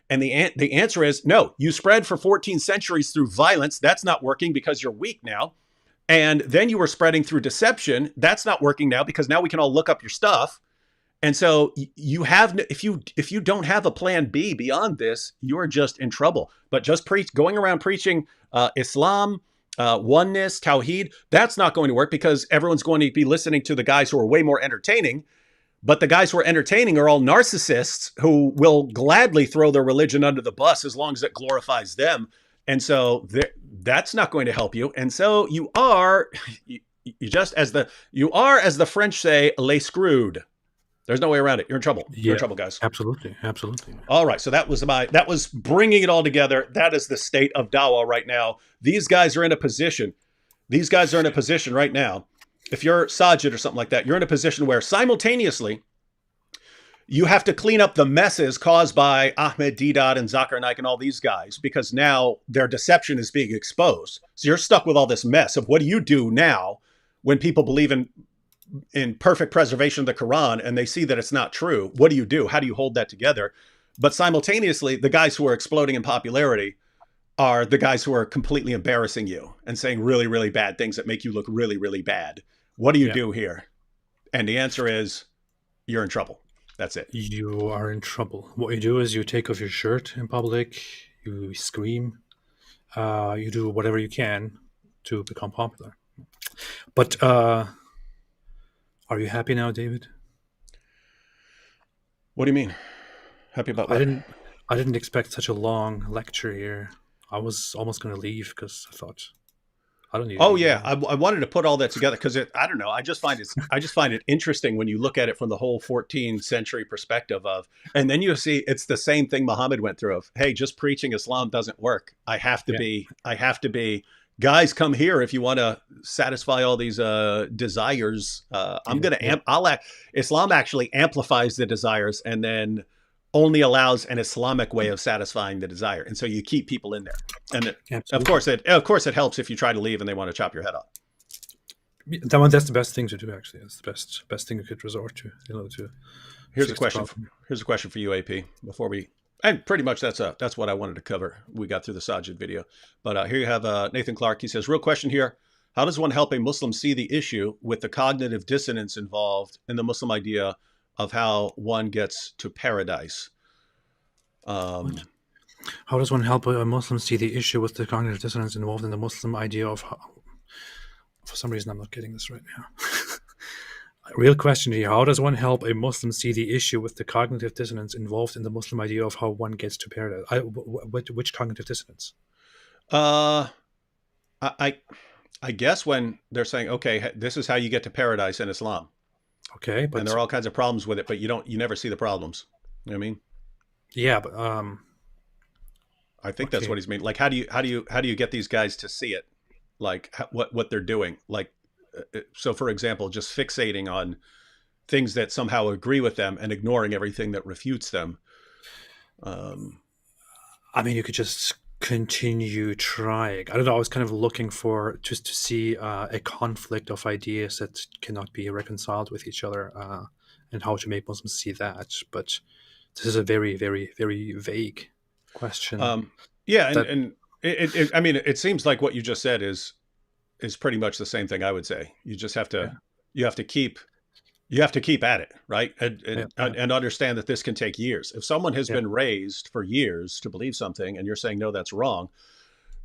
And the answer is no. You spread for 14 centuries through violence. That's not working because you're weak now. And then you were spreading through deception. That's not working now because now we can all look up your stuff. And so you have, if you don't have a plan B beyond this, you're just in trouble. But just going around preaching Islam, oneness, Tawheed, that's not going to work because everyone's going to be listening to the guys who are way more entertaining. But the guys who are entertaining are all narcissists who will gladly throw their religion under the bus as long as it glorifies them. And so that's not going to help you. And so you are as the French say, les screwed. There's no way around it. You're in trouble. You're in trouble, guys. Absolutely. Absolutely. All right. So that was bringing it all together. That is the state of Dawah right now. These guys are in a position. These guys are in a position right now. If you're Sajid or something like that, you're in a position where simultaneously you have to clean up the messes caused by Ahmed Deedat and Zakir Naik and all these guys, because now their deception is being exposed. So you're stuck with all this mess of what do you do now when people believe in perfect preservation of the Quran and they see that it's not true? What do you do? How do you hold that together? But simultaneously, the guys who are exploding in popularity are the guys who are completely embarrassing you and saying really, really bad things that make you look really, really bad. What do you do here? And the answer is you're in trouble. That's it. You are in trouble. What you do is you take off your shirt in public, you scream, you do whatever you can to become popular. But are you happy now, David? What do you mean? Happy about what? I didn't expect such a long lecture here. I was almost going to leave because I thought I don't need. Oh yeah, I wanted to put all that together because I don't know. I just find it interesting when you look at it from the whole 14th century perspective of, and then you see it's the same thing Muhammad went through of, hey, just preaching Islam doesn't work. I have to be. Guys, come here if you want to satisfy all these desires. Islam actually amplifies the desires and then only allows an Islamic way of satisfying the desire, and so you keep people in there. And of course it helps if you try to leave and they want to chop your head off. That's the best thing to do. Actually, it's the best thing you could resort to. Here's a question for you, AP. Before we. And pretty much that's what I wanted to cover. We got through the Sajid video. But here you have Nathan Clark. He says, real question here. How does one help a Muslim see the issue with the cognitive dissonance involved in the Muslim idea of how one gets to paradise? How does one help a Muslim see the issue with the cognitive dissonance involved in the Muslim idea of how... For some reason, I'm not getting this right now. Real question here. How does one help a Muslim see the issue with the cognitive dissonance involved in the Muslim idea of how one gets to paradise? Which cognitive dissonance? I guess when they're saying, okay, this is how you get to paradise in Islam. Okay, but and there are all kinds of problems with it, but you never see the problems. You know what I mean? Yeah, but I think that's what he's mean. Like, how do you get these guys to see it? Like what they're doing? Like, so for example, just fixating on things that somehow agree with them and ignoring everything that refutes them. I mean, you could just continue trying. I don't know. I was kind of looking for just to see a conflict of ideas that cannot be reconciled with each other, and how to make Muslims see that. But this is a very, very, very vague question. I mean, it seems like what you just said is pretty much the same thing I would say. You just have to you have to keep at it, right? And understand that this can take years. If someone has been raised for years to believe something and you're saying, no, that's wrong,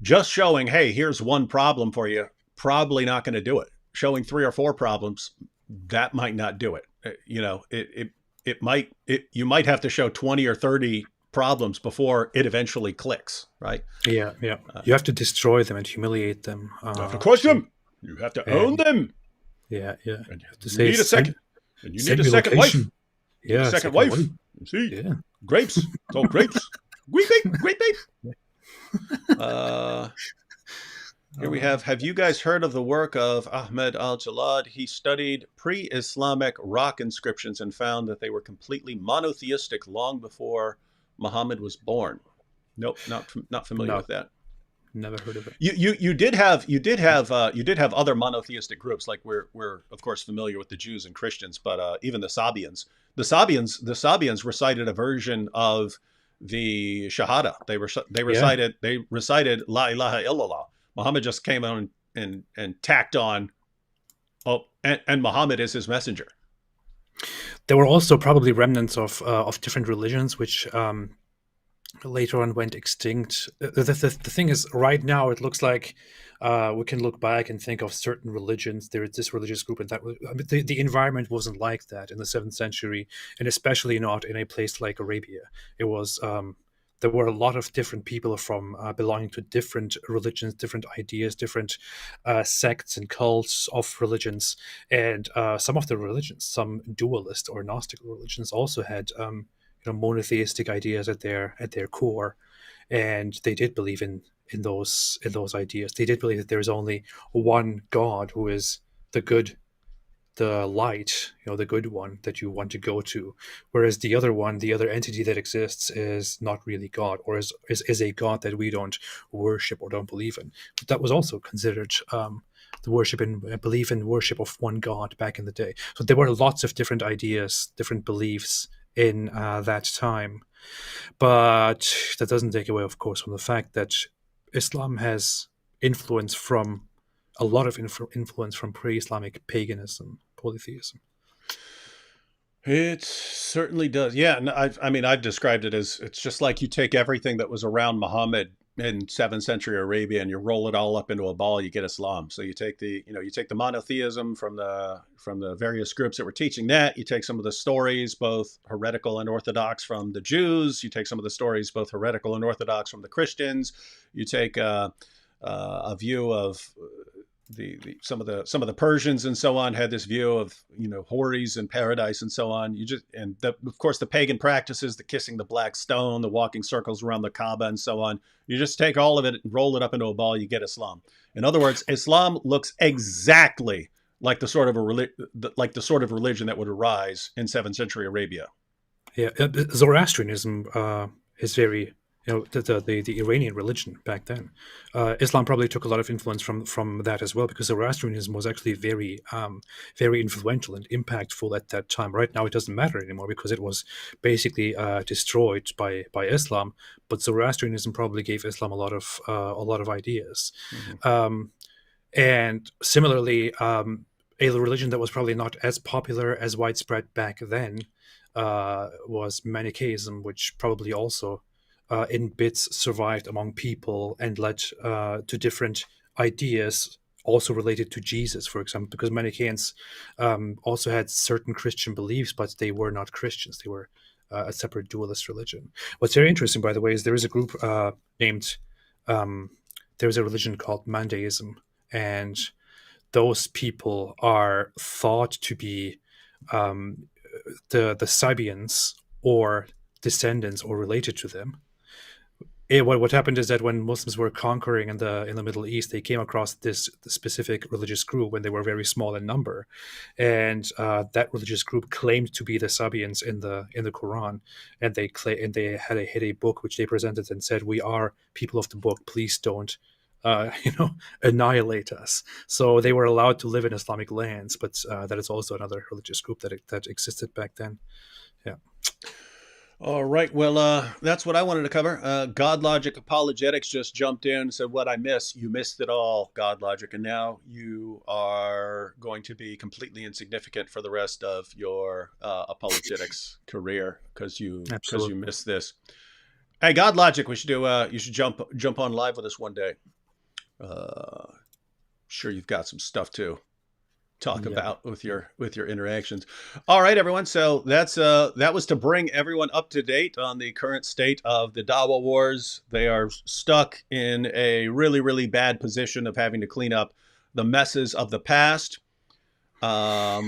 just showing, hey, here's one problem for you, probably not going to do it. Showing 3 or 4 problems, that might not do it. You might have to show 20 or 30 problems before it eventually clicks, right? Yeah. You have to destroy them and humiliate them. You have to crush them. You have to own them. Yeah. And you have to say need a second. And you need a second wife. Yeah, second wife. You see, grapes. It's all grapes. Great babe. Here we have you guys heard of the work of Ahmed al-Jalad? He studied pre-Islamic rock inscriptions and found that they were completely monotheistic long before Muhammad was born. Nope, not familiar with that. Never heard of it. You did have other monotheistic groups, like we're of course familiar with the Jews and Christians, but even the Sabians. The Sabians recited a version of the Shahada. They recited La ilaha illallah. Muhammad just came on and tacked on, and Muhammad is his messenger. There were also probably remnants of different religions which later on went extinct. The thing is, right now it looks like we can look back and think of certain religions. There is this religious group, and that the environment wasn't like that in the 7th century, and especially not in a place like Arabia. It was there were a lot of different people from belonging to different religions, different ideas, different sects and cults of religions, and some of the religions, some dualist or Gnostic religions, also had monotheistic ideas at their core, and they did believe in those ideas. They did believe that there is only one God who is the good, the light, the good one that you want to go to, whereas the other one, the other entity that exists, is not really God, or is a God that we don't worship or don't believe in. But that was also considered the worship and belief in worship of one God back in the day. So there were lots of different ideas, different beliefs in that time, but that doesn't take away, of course, from the fact that Islam has influence from a lot of influence from pre-Islamic paganism, polytheism. It certainly does. Yeah, and I've described it as, it's just like you take everything that was around Muhammad in 7th century Arabia and you roll it all up into a ball, you get Islam. So you take the monotheism from the various groups that were teaching that. You take some of the stories, both heretical and orthodox, from the Jews. You take some of the stories, both heretical and orthodox, from the Christians. You take a view of some of the Persians and so on had this view of houris and paradise and so on. Of course the pagan practices, the kissing the black stone, the walking circles around the Kaaba and so on. You just take all of it and roll it up into a ball, you get Islam. In other words, Islam looks exactly like the sort of religion that would arise in 7th century Arabia. Yeah, Zoroastrianism is very, the Iranian religion back then. Islam probably took a lot of influence from that as well, because Zoroastrianism was actually very, very influential and impactful at that time. Right now, it doesn't matter anymore because it was basically destroyed by Islam. But Zoroastrianism probably gave Islam a lot of ideas. Mm-hmm. And similarly, a religion that was probably not as popular, as widespread back then, was Manichaeism, which probably also in bits survived among people and led to different ideas also related to Jesus, for example, because Manichaeans also had certain Christian beliefs, but they were not Christians. They were a separate dualist religion. What's very interesting, by the way, is there is a group there's a religion called Mandaism, and those people are thought to be the Sabians or descendants or related to them. What happened is that when Muslims were conquering in the Middle East, they came across this specific religious group when they were very small in number, and that religious group claimed to be the Sabians in the Quran, and they had a book which they presented and said, "We are people of the book. Please don't, annihilate us." So they were allowed to live in Islamic lands, but that is also another religious group that existed back then. Yeah. All right. Well, that's what I wanted to cover. God Logic Apologetics just jumped in and said, "What I miss, you missed it all, God Logic. And now you are going to be completely insignificant for the rest of your apologetics career because you missed this." Hey, God Logic, we should you should jump on live with us one day. Sure, you've got some stuff to talk about with your interactions. All right, everyone. So that was to bring everyone up to date on the current state of the Dawa wars. They are stuck in a really, really bad position of having to clean up the messes of the past,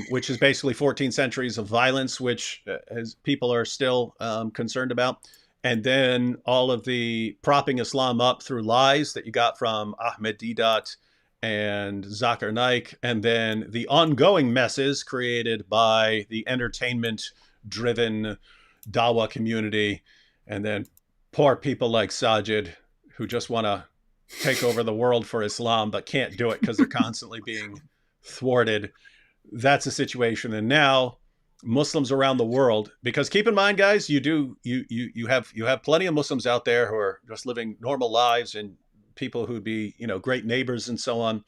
which is basically 14 centuries of violence, which people are still concerned about. And then all of the propping Islam up through lies that you got from Ahmed Deedat and Zakir Naik, and then the ongoing messes created by the entertainment-driven Dawa community, and then poor people like Sajid who just want to take over the world for Islam, but can't do it because they're constantly being thwarted. That's a situation. And now Muslims around the world, because keep in mind, guys, you have plenty of Muslims out there who are just living normal lives and people who'd be, great neighbors and so on.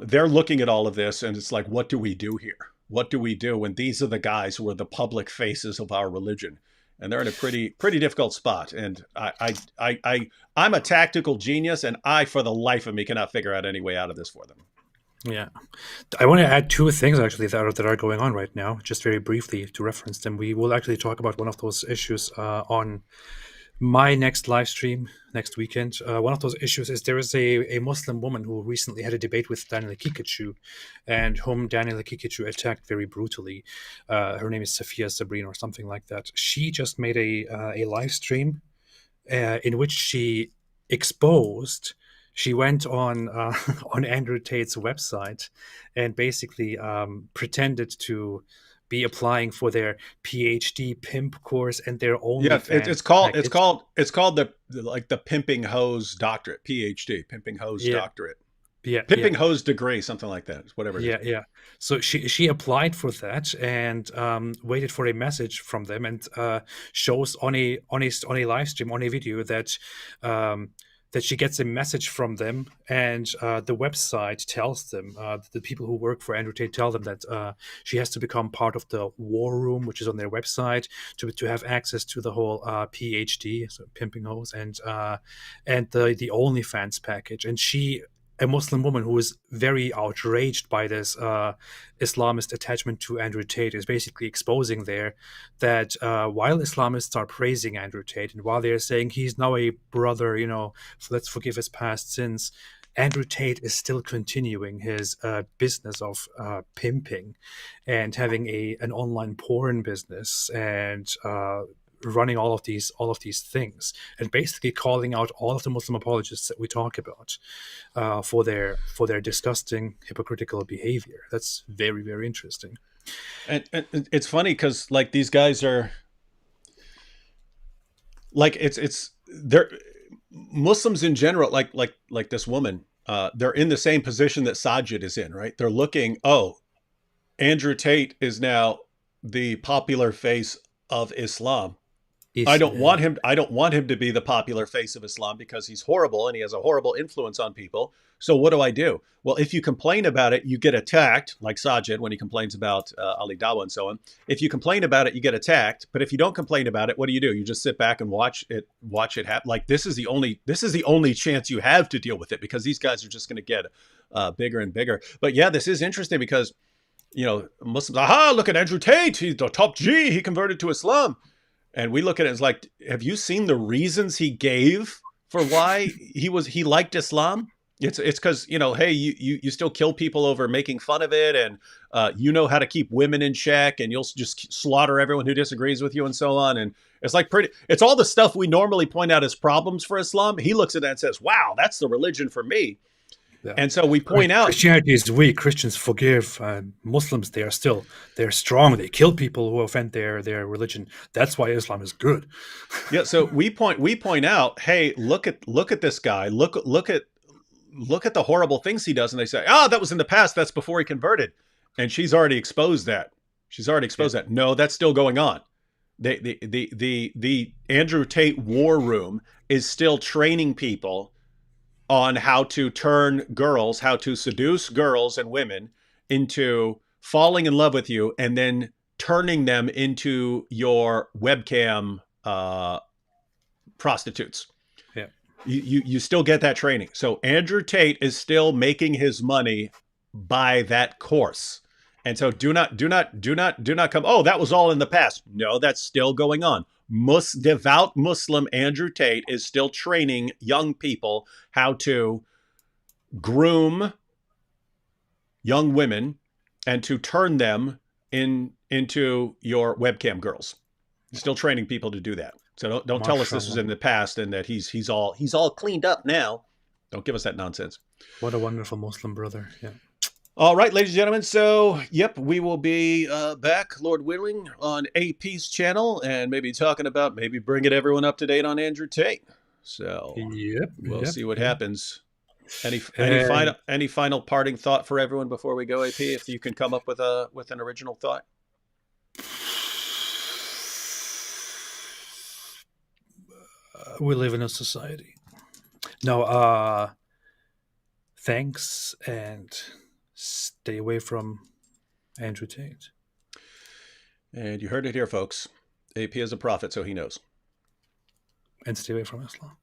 They're looking at all of this and it's like, what do we do here? What do we do when these are the guys who are the public faces of our religion? And they're in a pretty difficult spot. And I'm a tactical genius, and I, for the life of me, cannot figure out any way out of this for them. Yeah. I want to add two things actually that are going on right now, just very briefly to reference them. We will actually talk about one of those issues on my next live stream next weekend. One of those issues is there is a Muslim woman who recently had a debate with Daniel Kikachu, and whom Daniel Kikachu attacked very brutally. Her name is Safia Sabrina or something like that. She just made a live stream in which she exposed. She went on on Andrew Tate's website and basically pretended to be applying for their PhD pimp course and their own. Yeah, it's called the pimping hose doctorate, PhD, pimping hose doctorate. Yeah, pimping hose degree, something like that. Whatever it is. Yeah. So she applied for that and waited for a message from them, and shows on a live stream, on a video, that that she gets a message from them, and the website tells them, the people who work for Andrew Tate tell them that she has to become part of the war room, which is on their website, to have access to the whole PhD, so pimping hose, and the OnlyFans package. And she, a Muslim woman who is very outraged by this Islamist attachment to Andrew Tate, is basically exposing there that while Islamists are praising Andrew Tate and while they're saying he's now a brother, let's forgive his past sins, Andrew Tate is still continuing his business of pimping and having an online porn business and running all of these things, and basically calling out all of the Muslim apologists that we talk about for their disgusting, hypocritical behavior. That's very, very interesting. And it's funny because like these guys are like they're Muslims in general, like this woman. They're in the same position that Sajid is in, right? They're looking, Andrew Tate is now the popular face of Islam. I don't want him to be the popular face of Islam because he's horrible and he has a horrible influence on people. So what do? Well, if you complain about it, you get attacked, like Sajid when he complains about Ali Dawa and so on. If you complain about it, you get attacked. But if you don't complain about it, what do? You just sit back and watch it happen. Like this is the only chance you have to deal with it, because these guys are just going to get bigger and bigger. But yeah, this is interesting because Muslims, look at Andrew Tate, he's the top G, he converted to Islam. And we look at it as like, have you seen the reasons he gave for why he liked Islam? It's because, hey, you still kill people over making fun of it, and you know how to keep women in check, and you'll just slaughter everyone who disagrees with you and so on. And it's like it's all the stuff we normally point out as problems for Islam. He looks at that and says, wow, that's the religion for me. Yeah. And so we point out Christianity is weak. Christians forgive. Muslims, they're strong. They kill people who offend their religion. That's why Islam is good. Yeah. So we point out, hey, look at this guy. Look at the horrible things he does, and they say, that was in the past. That's before he converted, and she's already exposed that. That. No, that's still going on. The Andrew Tate war room is still training people on how to turn girls, how to seduce girls and women into falling in love with you and then turning them into your webcam prostitutes. Yeah. You still get that training. So Andrew Tate is still making his money by that course. And so do not come, that was all in the past. No, that's still going on. Devout Muslim Andrew Tate is still training young people how to groom young women and to turn them into your webcam girls. Still training people to do that. So don't tell us this was in the past and that he's all cleaned up now. Don't give us that nonsense. What a wonderful Muslim brother. Yeah. All right, ladies and gentlemen. So, we will be back, Lord willing, on AP's channel and maybe talking about bringing everyone up to date on Andrew Tate. So Yep. we'll yep, see what yep. happens. Any And- final parting thought for everyone before we go, AP? If you can come up with an original thought. We live in a society. No, thanks, and stay away from Andrew Tate. And you heard it here, folks. AP is a prophet, so he knows. And stay away from Islam.